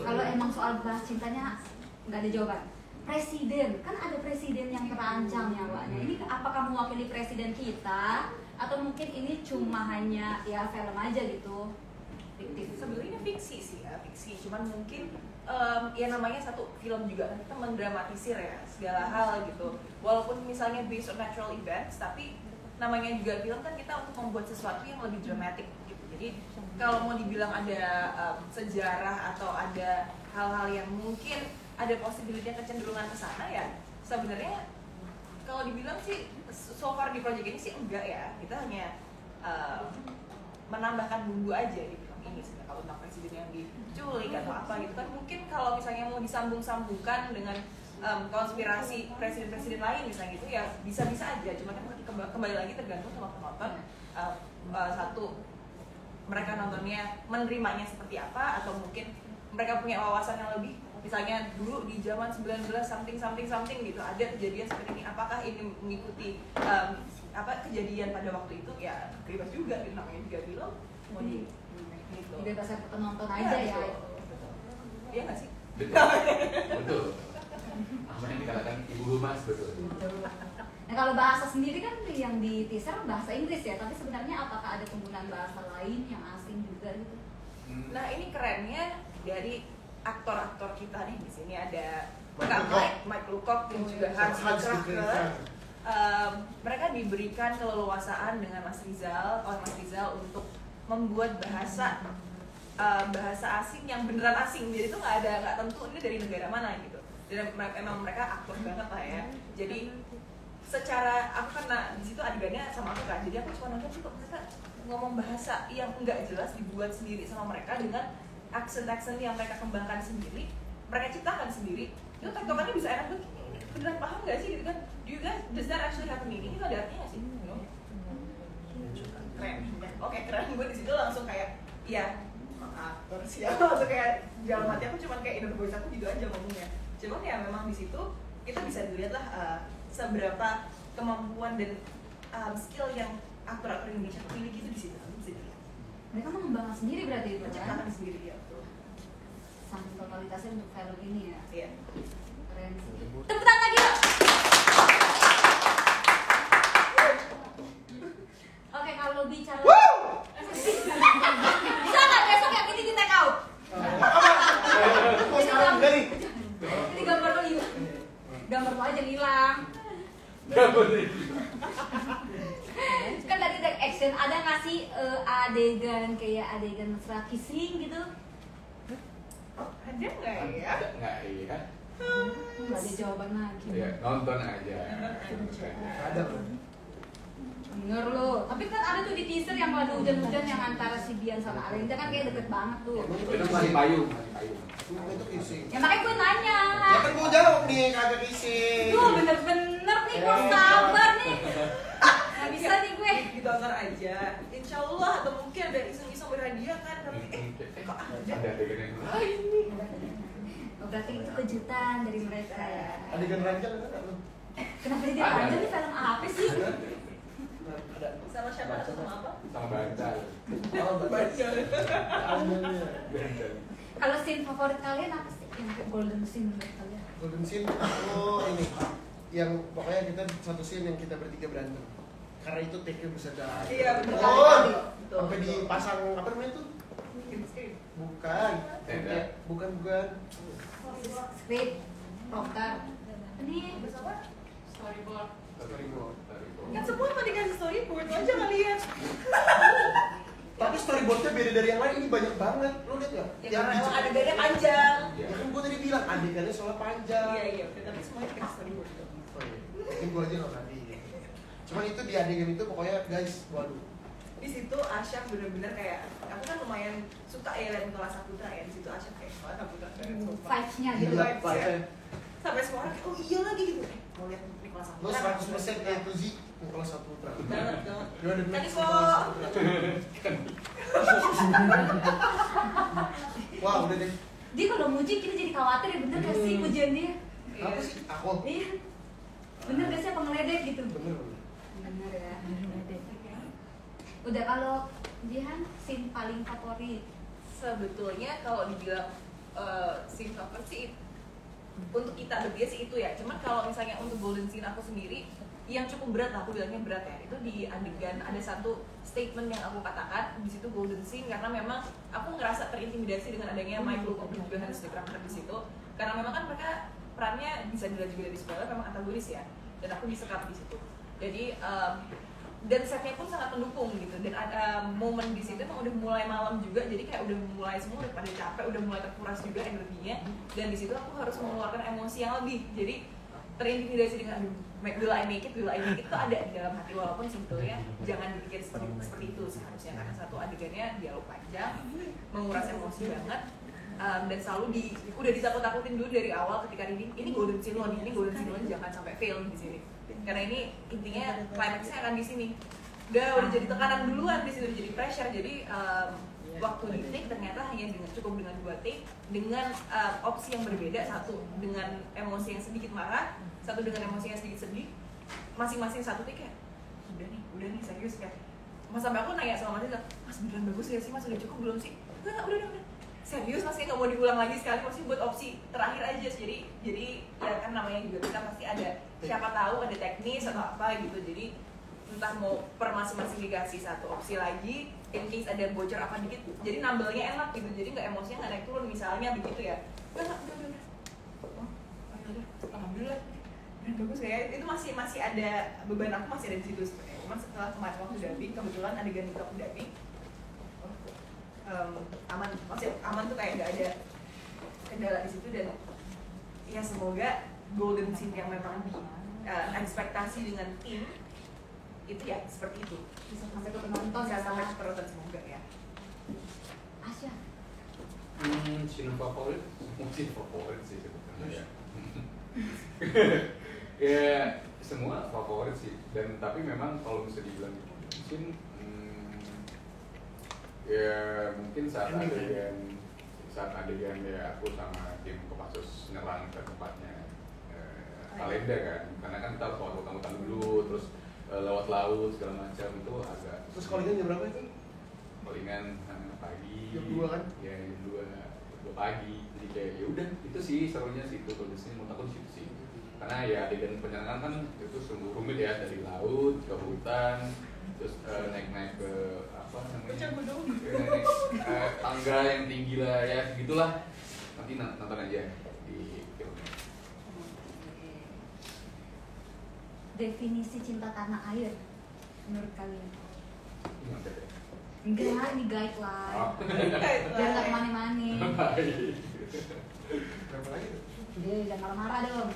Kalau emang soal bahas cintanya nggak ada jawaban. Presiden, kan ada presiden yang terancam nyawanya. Ini apakah mewakili presiden kita atau mungkin ini cuma hanya ya film aja gitu? Fiktif. Sebenarnya fiksi sih ya, fiksi. Cuman mungkin ya namanya satu film juga kan kita mendramatisir ya segala hal gitu. Walaupun misalnya based on natural events, tapi namanya juga film kan kita untuk membuat sesuatu yang lebih dramatik gitu. Jadi kalau mau dibilang ada sejarah atau ada hal-hal yang mungkin ada possibility kecenderungan ke sana ya, sebenarnya kalau dibilang sih so far di project ini sih enggak ya. Kita hanya menambahkan bumbu aja di film ini sebenarnya. Kalau tentang presiden yang diculik atau apa gitu kan, mungkin kalau misalnya mau disambung-sambungkan dengan konspirasi presiden-presiden lain misalnya gitu ya bisa-bisa aja. Cuma kan kembali lagi tergantung sama penonton. Satu mereka nontonnya menerimanya seperti apa, atau mungkin mereka punya wawasan yang lebih. Misalnya dulu di zaman 19 something gitu ada kejadian seperti ini, apakah ini mengikuti kejadian pada waktu itu, ya bebas juga, namanya juga film mau di gitu. Bebas penonton aja ya. Iya nggak sih? Betul. Apa yang dikatakan Ibu Humas, betul. Nah kalau bahasa sendiri kan yang di teaser bahasa Inggris ya, tapi sebenarnya apakah ada penggunaan bahasa lain yang asing juga gitu? Nah ini kerennya dari aktor-aktor kita nih, di sini ada Mike Lucock dan juga Hans Kracker. Mereka diberikan keleluasaan dengan Mas Rizal untuk membuat bahasa asing yang beneran asing. Jadi itu nggak tentu ini dari negara mana gitu. Dan emang mereka aktor banget lah ya. Jadi secara aku karena di situ adegannya sama aku kan, jadi aku cuma nonton kok mereka ngomong bahasa yang nggak jelas dibuat sendiri sama mereka dengan aksen yang mereka kembangkan sendiri, mereka ciptakan sendiri. Itu tektokannya bisa enak banget. Beneran paham nggak sih gitu kan? Do you guys, does that actually have a meaning? Itu ada artinya nggak sih? You know? Keren. Oke, keren. Gue di situ langsung kayak, ya aktor siapa? Langsung kayak dalam hati aku cuma kayak inner voice aku gitu aja ngomongnya. Cuman ya memang di situ kita bisa dilihat lah seberapa kemampuan dan skill yang aktor-aktor Indonesia miliki itu di situ. Bisa dilihat. Mereka mengembangkan sendiri berarti itu kan? Menciptakan sendiri ya. Sampai totalitasnya untuk film ini ya. Iya. Keren sih. Tepuk tangan lagi dong. Oke, kalau bicara bisa nggak besok yang ini di take out? Ini gambar lo hilang. Gambar lo aja hilang. Kan tadi take action ada nggak sih adegan kayak adegan mesra kissing gitu? Ada nggak ya? Nggak iya. Nggak ada jawaban lagi. Ya, nonton aja. Ada. Bener lo. Tapi kan ada tuh di teaser yang ada hujan-hujan yang antara si Bian sama Alinda kan kayak deket banget tuh. Itu masih payung. Itu kissing. Ya makanya gue nanya. Ya kan gue jawab nih, kagak kissing. Tuh bener-bener nih gue sabar nih. Gak bisa nih gue. Ditonton aja. Insya Allah atau mungkin ada iseng-iseng berhadiah kan. Tapi kok ada? Ada adegan yang Oh, berarti itu kejutan dari mereka ya. Adegan ranjang ada lu? Kenapa dia panjang nih, film apa sih? Ada. Sama siapa atau sama apa? sama bantal. Oh, banjir. Ambilnya. Bantal. Kalau scene favorit kalian apa sih? Yang golden scene menurut kalian? Golden scene aku ini yang pokoknya kita satu scene yang kita bertiga berantem. Karena itu take-nya bisa dah. Iya, betul. Oh, sampai dipasang apa namanya tuh? Bukan. Tenda. Bukan. Script, prompter. Ini Storyboard. Kan semua tadi kasih storyboard aja kalian. Tapi storyboardnya beda dari yang lain, ini banyak banget. Lo lihat nggak? Ya karena emang adegannya panjang. Ya kan gue tadi bilang adegannya soalnya panjang. Iya, tapi semuanya dikasih storyboard. Oh iya. Mungkin gue aja nggak tadi. Cuman itu di adegan itu pokoknya guys, waduh. Di situ Asyaf bener-bener kayak, aku kan lumayan suka ya lihat Nicholas Saputra ya. Di situ Asyaf kayak Nicholas Saputra vibes-nya gitu. Gila, Vibes, vibes-nya. ya. Sampai semua orang kayak, oh iya lagi gitu. Mau lihat Nicholas Lo Saputra. 100% kayak itu Zi, Nicholas Saputra. Banget. You're the Tadi next kok Nicholas Saputra. Wah, udah deh. Dia kalau muji kita jadi khawatir ya, bener gak sih pujian dia? Apa sih? Aku. Iya. Bener gak sih apa ngeledek gitu? Bener. Bener ya. Udah, kalau Jihan scene paling favorit? sebetulnya kalau dibilang scene favorit sih untuk kita berdua sih itu ya. Cuman kalau misalnya untuk golden scene aku sendiri yang cukup berat lah, aku bilangnya berat ya, itu di adegan ada satu statement yang aku katakan di situ golden scene karena memang aku ngerasa terintimidasi dengan adanya Michael Lucock dan juga Hans Kracker di situ karena memang kan mereka perannya bisa dilihat juga dari spoiler memang antagonis ya, dan aku disekap di situ. Jadi dan setnya pun sangat mendukung gitu, dan ada momen di situ emang udah mulai malam juga, jadi kayak udah mulai semua udah pada capek, udah mulai terkuras juga energinya, dan di situ aku harus mengeluarkan emosi yang lebih, jadi terintimidasi dengan aduh, will I make it itu ada di dalam hati, walaupun sebetulnya jangan dipikir seperti itu seharusnya, karena satu adegannya dialog panjang, menguras emosi banget, dan selalu udah ditakut-takutin dulu dari awal ketika ini golden scene lo nih, ini golden scene lo jangan sampai fail di sini. Karena ini intinya climaxnya akan di sini. udah jadi tekanan duluan di situ, jadi pressure. Jadi waktu di take ternyata hanya cukup dengan 2 take dengan opsi yang berbeda, satu dengan emosi yang sedikit marah, satu dengan emosi yang sedikit sedih, masing-masing satu take kayak udah nih serius kan. Mas sampai aku nanya sama Mas beneran bagus ya sih Mas, udah cukup belum sih? Enggak, udah serius Mas, kayak nggak mau diulang lagi sekali, masih buat opsi terakhir aja. Jadi ya kan namanya juga kita pasti ada, siapa tahu ada teknis atau apa gitu, jadi entah mau per masing-masing dikasih satu opsi lagi in case ada bocor apa dikit, jadi nambelnya enak gitu, jadi nggak emosinya nggak naik turun misalnya begitu ya. Udah alhamdulillah bagus ya. Itu masih ada beban, aku masih ada di situ sebenarnya. Cuman setelah kemarin waktu dubbing, kebetulan adegan itu aku dubbing, aman, maksudnya aman tuh kayak nggak ada kendala di situ. Dan ya semoga golden scene yang memang di ekspektasi dengan tim itu ya seperti itu, bisa sampai ke penonton, bisa sampai ke penonton, semoga ya. Asya, scene favorit, scene favorit sih sebetulnya ya. Ya semua favorit sih, dan tapi memang kalau bisa dibilang scene ya mungkin saat adegan ya aku sama tim Kopassus nyerang ke tempatnya Kalenda kan, karena kan kita harus lewat hutan dulu, terus lewat laut segala macam, itu agak. Terus callingan jam berapa itu? Callingan pagi. Jam 2 kan? Ya jam 2 pagi. Jadi kayak ya udah itu sih serunya sih itu, kalau di sini menurut aku di situ sih. Karena ya adegan penyerangan kan itu sungguh rumit ya, dari laut ke hutan, terus naik ke apa namanya? Naik tangga yang tinggi lah ya, gitulah. Nanti nonton aja di filmnya. definisi cinta tanah air menurut kalian? Ini Enggak, ini guideline. Oh. Biar nggak kemana-mana. Berapa lagi tuh? Jangan marah-marah dong.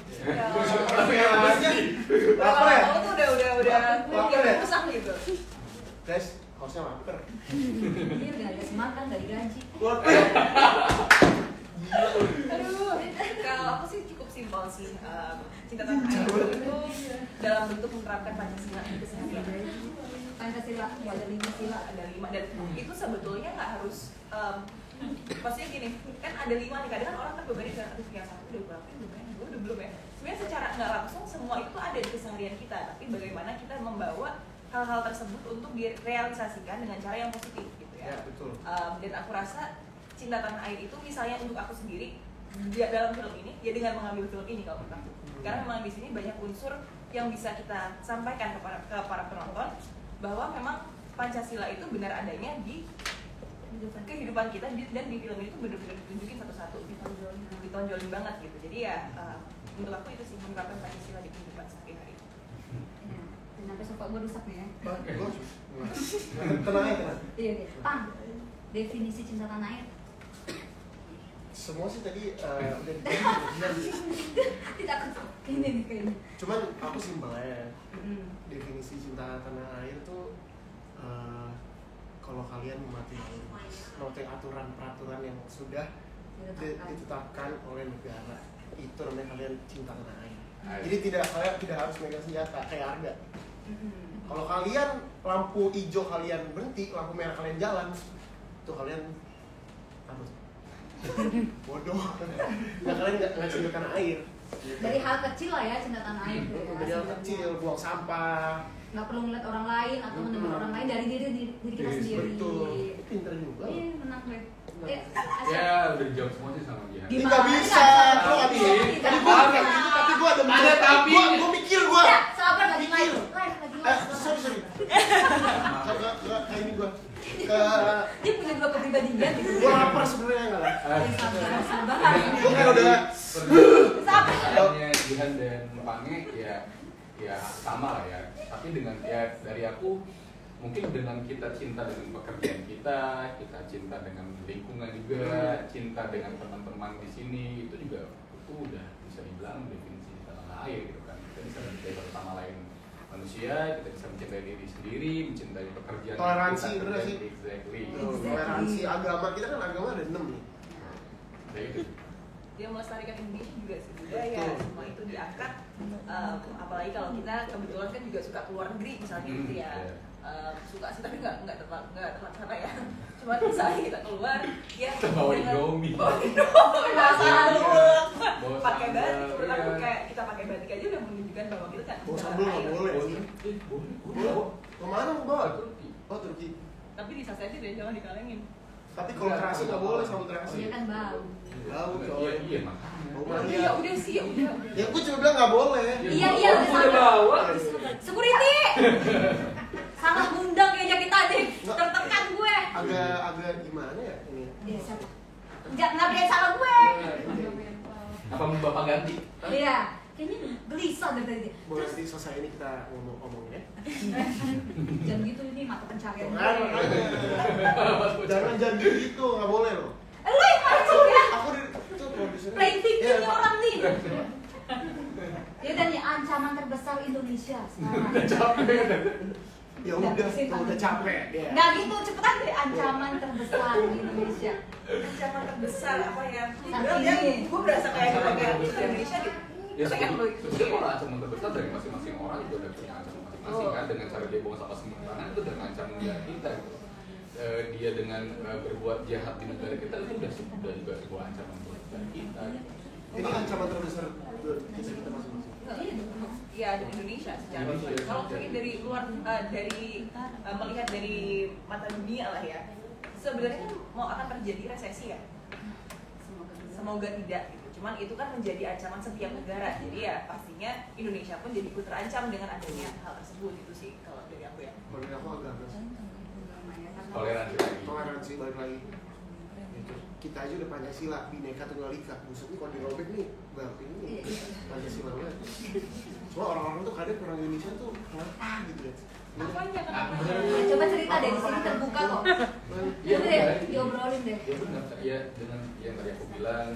Lapar ya? Kamu tuh udah rusak gitu. Guys, hostnya lapar. Dia udah nggak dikasih makan, nggak digaji. Aduh, kalau aku sih cukup simpel sih. Cinta tanah air itu dalam bentuk menerapkan Pancasila di keseharian. Pancasila, ada 5 sila. Ada 5, dan itu sebetulnya nggak harus maksudnya gini, kan ada 5 nih, kadang kan orang kan berbeda dengan aduh yang satu udah berapa, yang 2 udah belum ya. Sebenarnya secara nggak langsung semua itu ada di keseharian kita, tapi bagaimana kita membawa hal-hal tersebut untuk direalisasikan dengan cara yang positif gitu ya. Ya, betul. Dan aku rasa cinta tanah air itu misalnya untuk aku sendiri dalam film ini ya dengan mengambil film ini kalau menurut aku, karena memang di sini banyak unsur yang bisa kita sampaikan ke para penonton bahwa memang Pancasila itu benar adanya di kehidupan kita, dan di film itu benar-benar ditunjukin satu-satu, ditonjolin banget gitu. Jadi ya untuk aku itu sih menerapkan Pancasila di kehidupan sehari-hari. Sampai sofa gue rusak nih ya. Bagus. Tenang aja, tenang. Iya deh. Pang, definisi cinta tanah air. Semua sih tadi udah dijelasin. Tidak kayaknya nih kayaknya. Cuman aku simpel aja. Definisi cinta tanah air tuh kalau kalian mematuhi aturan-peraturan yang sudah ditetapkan oleh negara, itu namanya kalian cinta tanah air. Jadi kalian tidak harus megang senjata kayak harga. Kalau kalian lampu hijau kalian berhenti, lampu merah kalian jalan, itu kalian apa? Bodoh. Nah, kalian nggak cinta tanah air. Dari hal kecil lah ya cinta tanah air tuh ya. Dari hal kecil, buang sampah. Nggak perlu ngeliat orang lain atau mendengar orang lain, dari diri kita sendiri. Betul. Pinter juga. Iya, menang deh. Ya udah dijawab semua sih sama dia. Gimana? Nggak bisa. Lo nggak bisa. Tidak. Tadi gue kayak gitu, tapi gue ada Ada tapi. Gue mikir gue. Ya, sabar lagi live. Sorry. Kayak ini gue. Dia punya 2 kepribadian gitu. Gue lapar sebenarnya nggak lah. Sabar. Gue kan udah. Perbedaannya Jihan dan Pange ya sama lah ya. Tapi dengan ya dari aku mungkin dengan kita cinta dengan pekerjaan kita cinta dengan lingkungan juga, cinta dengan teman-teman di sini, itu juga itu udah bisa dibilang definisi tanah air gitu kan. Kita bisa mencintai satu sama lain manusia, kita bisa mencintai diri sendiri, mencintai pekerjaan Toleransi, kita, bener sih. Exactly. Toleransi agama kita kan agama ada 6 nih. Ya itu. Dia melestarikan Indonesia juga sih, budaya semua itu diangkat. Apalagi kalau kita kebetulan kan juga suka keluar negeri misalnya gitu ya. suka sih tapi nggak terlaksana ya. Cuma misalnya kita keluar ya Bawa Indomie. pakai batik, menurut aku kayak kita pakai batik aja udah menunjukkan bahwa kita kan Bawa sambal nggak boleh sih. Boleh. Kemana mau bawa? Oh Turki. tapi disaseti deh, jangan dikalengin. Tapi kalau terasi nggak boleh sambal terasi. Iya kan bau. Bau Iya coy. iya makanya. Bau Ya mania. udah sih, ya udah. Ya gue cuma bilang nggak boleh. Iya udah Udah bawa. Security. Salah ngundang kayak jadi tadi. Tertekan gue. Agak gimana ya ini? Iya siapa? Nggak beri salah gue. Apa mau bapak ganti? Iya. Kayaknya gelisah dari tadi. Boleh nanti selesai ini kita ngomong-ngomongin ya. Jangan gitu ini mata pencarian Kan, gue. jangan gitu, nggak boleh loh. Lo yang masuk ya. Aku itu produsernya. Playing victimnya Iya, orang nih. Ya dan ya ancaman terbesar Indonesia sekarang. Ya udah capek dia. Nggak gitu, cepetan deh ancaman terbesar di Indonesia. Ancaman terbesar apa ya? Saat ini. Gue berasa kayak Indonesia gitu. Ya Pengen lo sebenarnya kalau ancaman terbesar dari masing-masing orang juga udah punya ancaman masing-masing kan, dengan cara dia buang sampah sembarangan itu udah ngancam negara kita gitu. Dia dengan berbuat jahat di negara kita itu udah juga sebuah ancaman buat negara kita gitu. Ini ancaman terbesar kita masing-masing. Iya, di Indonesia secara Indonesia. luas. Kalau mungkin dari luar melihat dari mata dunia lah ya, sebenarnya kan mau akan terjadi resesi ya. Semoga tidak gitu. Cuman itu kan menjadi ancaman setiap negara. Jadi ya pastinya Indonesia pun jadi ikut terancam dengan adanya hal tersebut. Itu sih kalau dari aku ya. Kalau dari aku agak Toleransi lagi. toleransi balik lagi. Gitu. Kita aja udah Pancasila, Bhinneka Tunggal Ika. Maksudnya kalau dirobek nih, bang ini Pancasila banget. Cuma orang-orang tuh kadang orang Indonesia tuh kenapa gitu ya? Apanya Coba cerita deh, di sini terbuka kok. Iya Coba deh, diobrolin deh. Ya benar, ya dengan yang tadi aku bilang,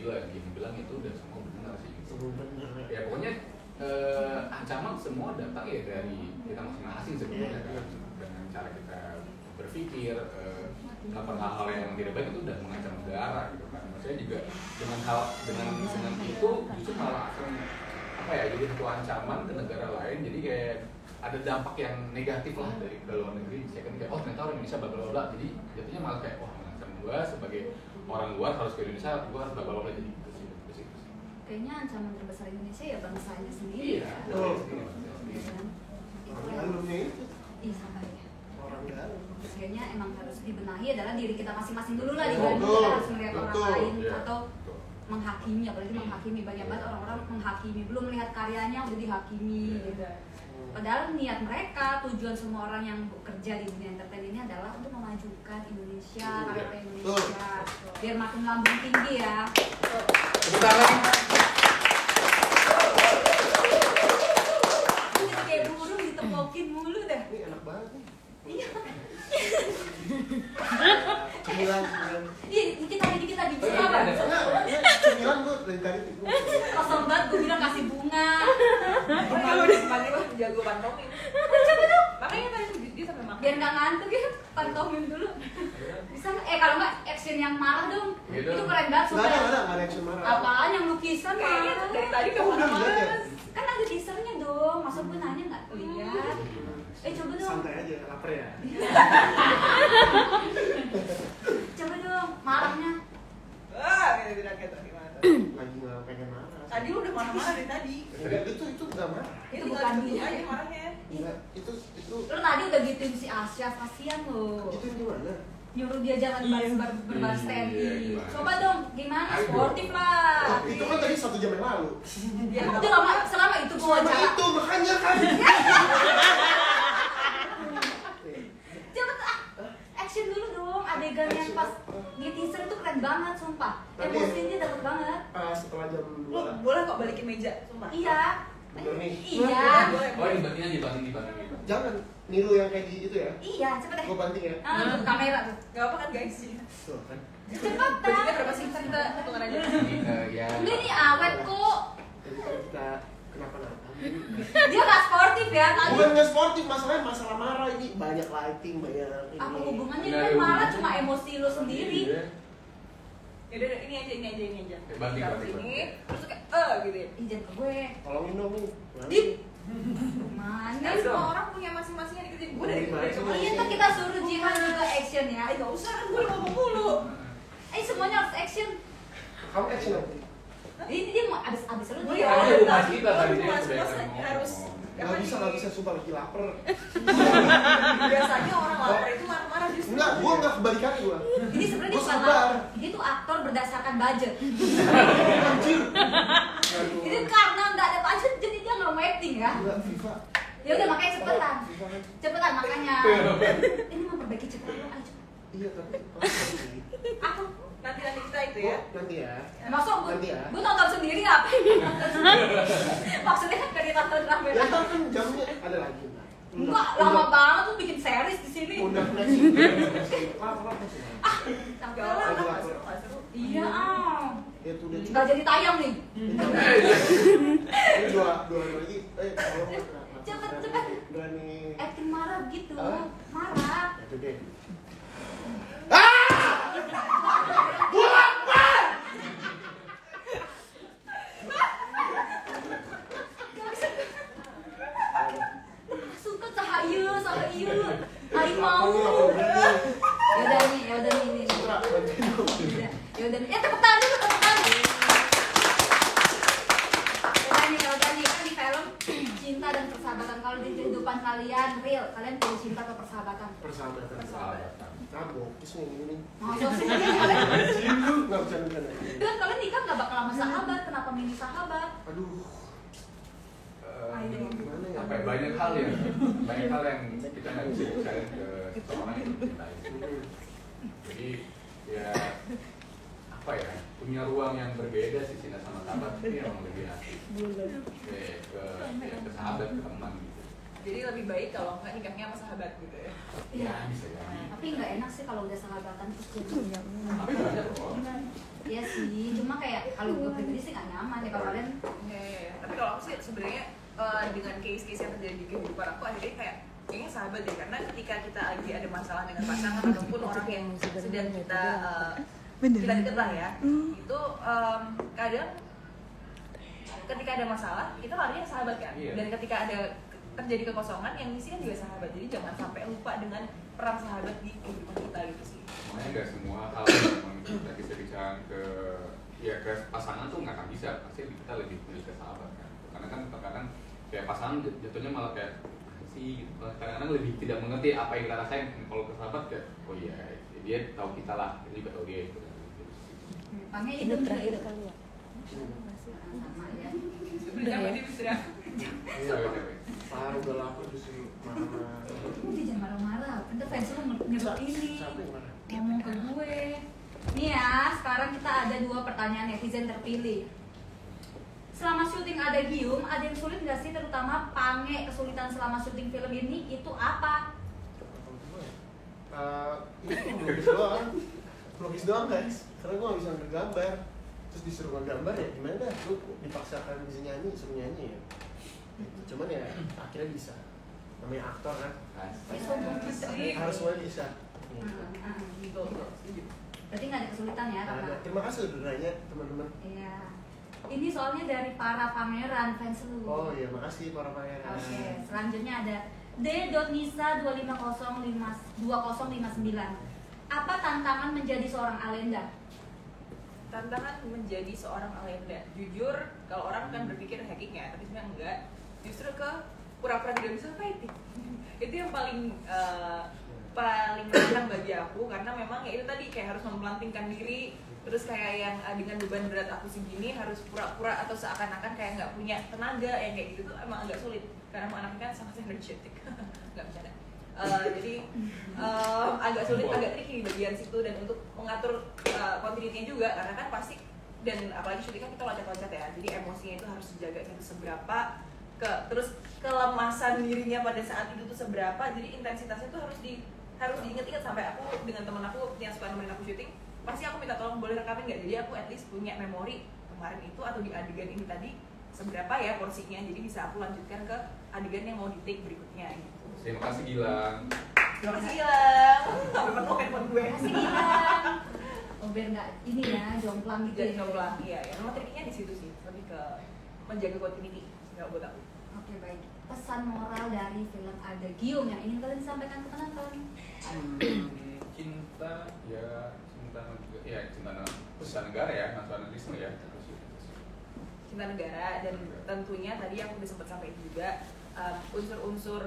Gini bilang itu udah semua benar sih. Bener. Ya pokoknya ancaman semua datang ya dari kita masing-masing sebenarnya kan, dengan cara kita berpikir, melakukan hal-hal yang tidak baik itu udah mengancam negara gitu kan. Maksudnya juga dengan itu justru malah akan apa ya, jadi satu ancaman ke negara lain, jadi kayak ada dampak yang negatif lah dari ke luar negeri. Saya kan kayak ternyata orang Indonesia bla jadi jatuhnya malah kayak mengancam gua sebagai orang luar harus ke Indonesia, gua harus bla jadi gitu sih. Kayaknya ancaman terbesar Indonesia ya bangsanya sendiri. Iya. Orang dalamnya itu. Iya sama ya. Orang dalam. Kayaknya emang harus dibenahi adalah diri kita masing-masing dulu lah, Betul. dibanding kita harus melihat orang Betul. lain Iya. atau menghakimi, apalagi menghakimi. Banyak banget orang-orang menghakimi, belum melihat karyanya udah dihakimi gitu. Padahal niat mereka, tujuan semua orang yang bekerja di dunia entertain ini adalah untuk memajukan Indonesia, karya Indonesia, biar makin lambung tinggi ya. Sebentar lagi. Ini kayak burung ditepokin mulu deh. Ini enak banget nih. Iya. Cemilan. Iya, dikit lagi bisa apa? Cemilan gue dari tadi gue. Kosong banget, gue bilang kasih bunga. Udah sebagai lo jago pantomin. Coba dong. Makanya tadi dia sampai makan. Biar nggak ngantuk ya, pantomin dulu. Bisa nggak? Kalau nggak action yang marah dong. Gitu. Itu keren banget. Nggak sumpah. ada action marah. Apaan yang lukisan Kayaknya marah? dari tadi Oh, udah lihat ya? kemana-mana. Kan ada teasernya dong. Masa gue nanya nggak lihat? Coba dong. Santai aja, lapar ya. Coba dong, marahnya. Gitu gimana? Lagi nggak pengen marah. Tadi lu udah marah-marah dari tadi. Itu nggak marah. Itu bukan dia. aja marahnya. Enggak, itu Lo tadi udah gituin si Asya, kasihan lo. itu yang gimana? Nyuruh dia jangan berbaris TNI. Iya. Coba dong, gimana? Ayo. Sportif lah. Itu kan tadi 1 jam yang lalu. Ya, Itu lama, selama itu gue Sama wawancara. itu makanya kan. Cepet action dulu dong, adegan yang pas di teaser itu keren banget, sumpah. Nanti. Emosinya dapet banget. Setelah jam Lu 2. boleh kok balikin meja, sumpah. Iya. Bener nih. Iya. Boleh. Oh ini bantingnya dibanting. Jangan niru yang kayak gitu ya. Iya, cepet deh. Gue banting ya. Ah, kamera tuh. Gak apa kan guys? Tuh kan. Cepetan. Budgetnya berapa sih? Kita hitungan aja. Ya. Enggak nih awet kok. Jadi kalau kita kenapa-napa. Dia gak sportif ya tadi. Bukan nggak sportif, masalahnya masalah marah ini banyak lighting, banyak ini. Apa hubungannya Nggak dengan ada marah hubungan. cuma emosi lo sendiri. Iya. Yaudah, ini aja. Banting. Taruh sini, terus kayak gitu ya. Ih, jangan ke gue. Tolongin dong nih. Mana Di nih? Mana? Kan semua orang punya masing-masing yang dikerjain. Gue dari kemarin. Iya tuh kita suruh Jihan juga action ya. Gak usah kan gue ngomong mulu. Semuanya harus action. Kamu action nanti. Ini dia mau abis lu Gue dia. Karena dia bukan kita tadi dia Mas, sudah mas, ngomong. harus Nggak bisa sumpah lagi lapar. biasanya orang lapar itu marah-marah justru. Enggak, gua nggak kebalikan gua. Ini sebenarnya Gua bukan sabar. aktor. Dia tuh aktor berdasarkan budget. Anjir. Ini karena nggak ada budget jadi dia nggak mau acting ya. Enggak, FIFA. Ya udah makanya cepetan. FIFA kan. Cepetan makanya. Ini memperbaiki cepetan lu ayo cepet. Iya, tapi Aku Nanti kita itu ya. nanti ya. masuk Nanti ya. gue nonton sendiri ngapain? Maksudnya kan dari tonton Ya rame-rame. kan jamnya ada lagi. Nah. Enggak, lama banget tuh bikin series di sini. Udah next. Lapar sih. Sampai Gak lama. apa-apa, gak seru. Iya, Ya tuh udah nggak jadi tayang nih. Ini dua hari lagi. Kalau Cepet. berani. Acting marah gitu, Hah? marah. Itu deh. Suka cahaya sama iu. Aing mau. Yaudah nih ini. Putra, bantuin dong. Yaudah nih. Tepuk tangan dulu, tepuk tangan. Yaudah nih kan di film cinta dan persahabatan. Kalau di kehidupan kalian real, kalian pilih cinta atau persahabatan? Persahabatan. Persahabatan. Nabok, kisah ini. Masa sih? Nggak bercanda. Dan kalian nikah nggak bakal sama sahabat, kenapa milih sahabat? Aduh. Gimana ya? Apa ya, banyak hal yang kita nggak bisa bicarain ke seseorang yang kita itu. Jadi ya apa ya, punya ruang yang berbeda sih cinta sama sahabat ini emang lebih asik. Ke sahabat, ke teman gitu. Jadi lebih baik kalau nggak nikahnya sama sahabat gitu ya. Iya. Ya bisa ya. Tapi nggak enak sih kalau udah sahabatan terus jadi. Tapi banyak loh. Iya sih, cuma kayak kalau gue pribadi sih nggak nyaman ya kalau kalian. Iya. Tapi kalau aku sih sebenarnya dengan case-case yang terjadi di kehidupan aku akhirnya kayak kayaknya sahabat deh, karena ketika kita lagi ada masalah dengan pasangan ataupun orang yang sedang kita deket lah ya, itu kadang ketika ada masalah kita larinya ke sahabat kan. Iya. Dan ketika ada terjadi kekosongan yang ngisi kan juga sahabat, jadi jangan sampai lupa dengan peran sahabat di kehidupan kita gitu sih. Makanya nggak semua hal yang memang kita bisa bicarakan ke pasangan tuh nggak akan bisa, pasti kita lebih pilih ke sahabat kan. Karena kan terkadang kayak pasangan jatuhnya malah kayak sih gitu. Kadang-kadang lebih tidak mengerti apa yang kita rasain. Kalau ke sahabat kayak oh iya dia tahu kita lah, kita juga tahu dia gitu. Panggil itu terakhir kali ya. sama ya. Sebenarnya apa dia bisa Iya, parah udah lapar justru marah-marah. Dia jangan marah-marah, kan fans lu nyebut ini. Siapa yang marah? Ngomong ke gue. Nih ya, sekarang kita ada 2 pertanyaan netizen terpilih. Selama syuting ada Gium, ada yang sulit nggak sih? Terutama Pange, kesulitan selama syuting film ini itu apa? Melukis doang guys, karena gue gak bisa bergambar. Terus disuruh gambar ya gimana dah, lu dipaksakan bisa nyanyi, suruh nyanyi ya. Cuman ya akhirnya bisa. Namanya aktor kan, Ya sombong gitu. harus semua bisa. gitu. Berarti nggak ada kesulitan ya karena. Ada. Terima kasih udah nanya teman-teman. Iya. Ini soalnya dari para pangeran fans lu. Oh iya, makasih para pangeran. Oke, selanjutnya ada D.Nisa2059. Apa tantangan menjadi seorang Alenda? Tantangan menjadi seorang Alenda, jujur kalau orang kan berpikir hacking ya, tapi sebenarnya enggak. Justru ke pura-pura tidak bisa fighting. Itu yang paling menantang bagi aku, karena memang ya itu tadi kayak harus mempelantingkan diri, terus kayak yang dengan beban berat aku segini harus pura-pura atau seakan-akan kayak nggak punya tenaga, yang kayak gitu tuh emang agak sulit karena emang anaknya kan sangat energetik. Nggak bercanda. Jadi agak sulit, agak tricky di bagian situ, dan untuk mengatur continuity-nya juga karena kan pasti, dan apalagi syuting kan kita loncat-loncat ya, jadi emosinya itu harus dijaga itu seberapa, terus kelemasan dirinya pada saat itu tuh seberapa, jadi intensitasnya tuh harus diinget-inget. Sampai aku dengan temen aku yang suka nemenin aku syuting, pasti aku minta tolong boleh rekamin nggak, jadi aku at least punya memori kemarin itu atau di adegan ini tadi seberapa ya porsinya, jadi bisa aku lanjutkan ke adegan yang mau di take berikutnya gitu. Terima kasih Gilang. Terima kasih Gilang. Sampai penuh handphone gue. Kasih Gilang. Oh biar nggak ini ya jomplang gitu. Jadi jomplang, iya. Yang memang triknya di situ sih, lebih ke menjaga continuity. Nggak buat aku. Oke, baik. Pesan moral dari film Adagium yang ingin kalian sampaikan ke penonton? Cinta negara ya, nasionalisme ya. Cinta negara, dan tentunya tadi yang udah sempat sampaikan juga unsur-unsur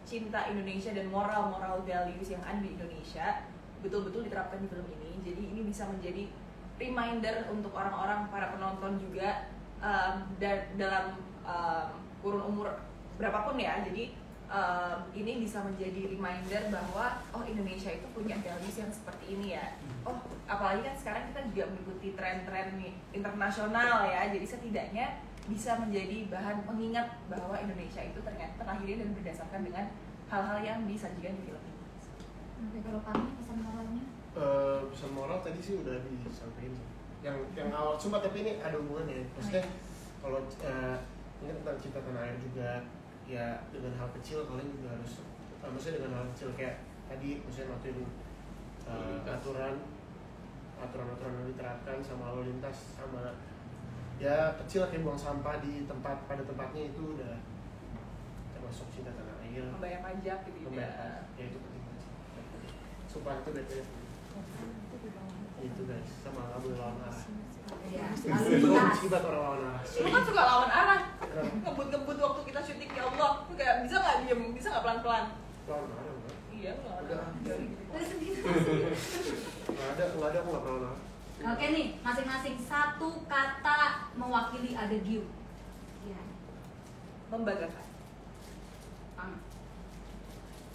cinta Indonesia dan moral values yang ada di Indonesia betul-betul diterapkan di film ini. Jadi ini bisa menjadi reminder untuk orang-orang, para penonton juga dalam kurun umur berapapun ya. Jadi ini bisa menjadi reminder bahwa oh, Indonesia itu punya values yang seperti ini ya. Oh, apalagi kan sekarang kita juga mengikuti tren-tren internasional ya. Jadi setidaknya bisa menjadi bahan pengingat bahwa Indonesia itu ternyata terlahir dan berdasarkan dengan hal-hal yang disajikan di film ini. Oke, kalau kami pesan moralnya? Pesan moral tadi sih udah disampaikan. Yang awal sumpah, tapi ini ada hubungannya. Maksudnya kalau ingat tentang cinta tanah air juga, ya dengan hal kecil kalian juga harus, maksudnya dengan hal kecil kayak tadi maksudnya waktu aturan-aturan yang diterapkan sama lalu lintas, sama ya kecil kayak buang sampah di tempat pada tempatnya, itu udah termasuk cinta tanah air. Membayar pajak gitu ya itu penting banget. Sumpah itu BTS itu guys, sama nggak boleh lawan arah. Ya, Itu akibat orang lawan arah. Lu kan suka lawan arah, ngebut-ngebut waktu kita syuting, ya Allah. Lu kayak bisa nggak diem, bisa nggak pelan-pelan? Lawan arah enggak? Iya, lu lawan Udah. arah. Nggak ada, aku nggak pernah lawan arah. Oke nih, masing-masing satu kata mewakili Adagium. Iya. Membanggakan. Pang.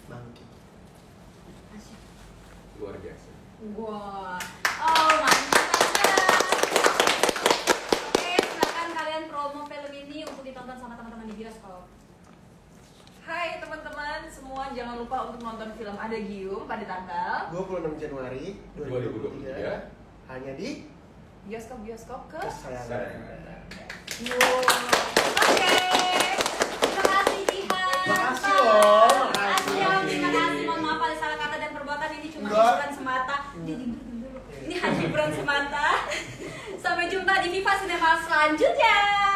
Bangkit. Asya. Luar biasa. Wah, oh mantap aja. Oke, silakan kalian promo film ini untuk ditonton sama teman-teman di bioskop. Hai teman-teman semua, jangan lupa untuk nonton film Adagium pada tanggal 26 Januari 2023 hanya di bioskop-bioskop kesayangan. Oke. Terima kasih Jihan. Makasih loh, makasih. Terima kasih. Mohon maaf ada salah kata dan perbuatan, ini cuma Enggak. hiburan semata. Ini hanya hiburan semata. Sampai jumpa di Viva Cinema selanjutnya.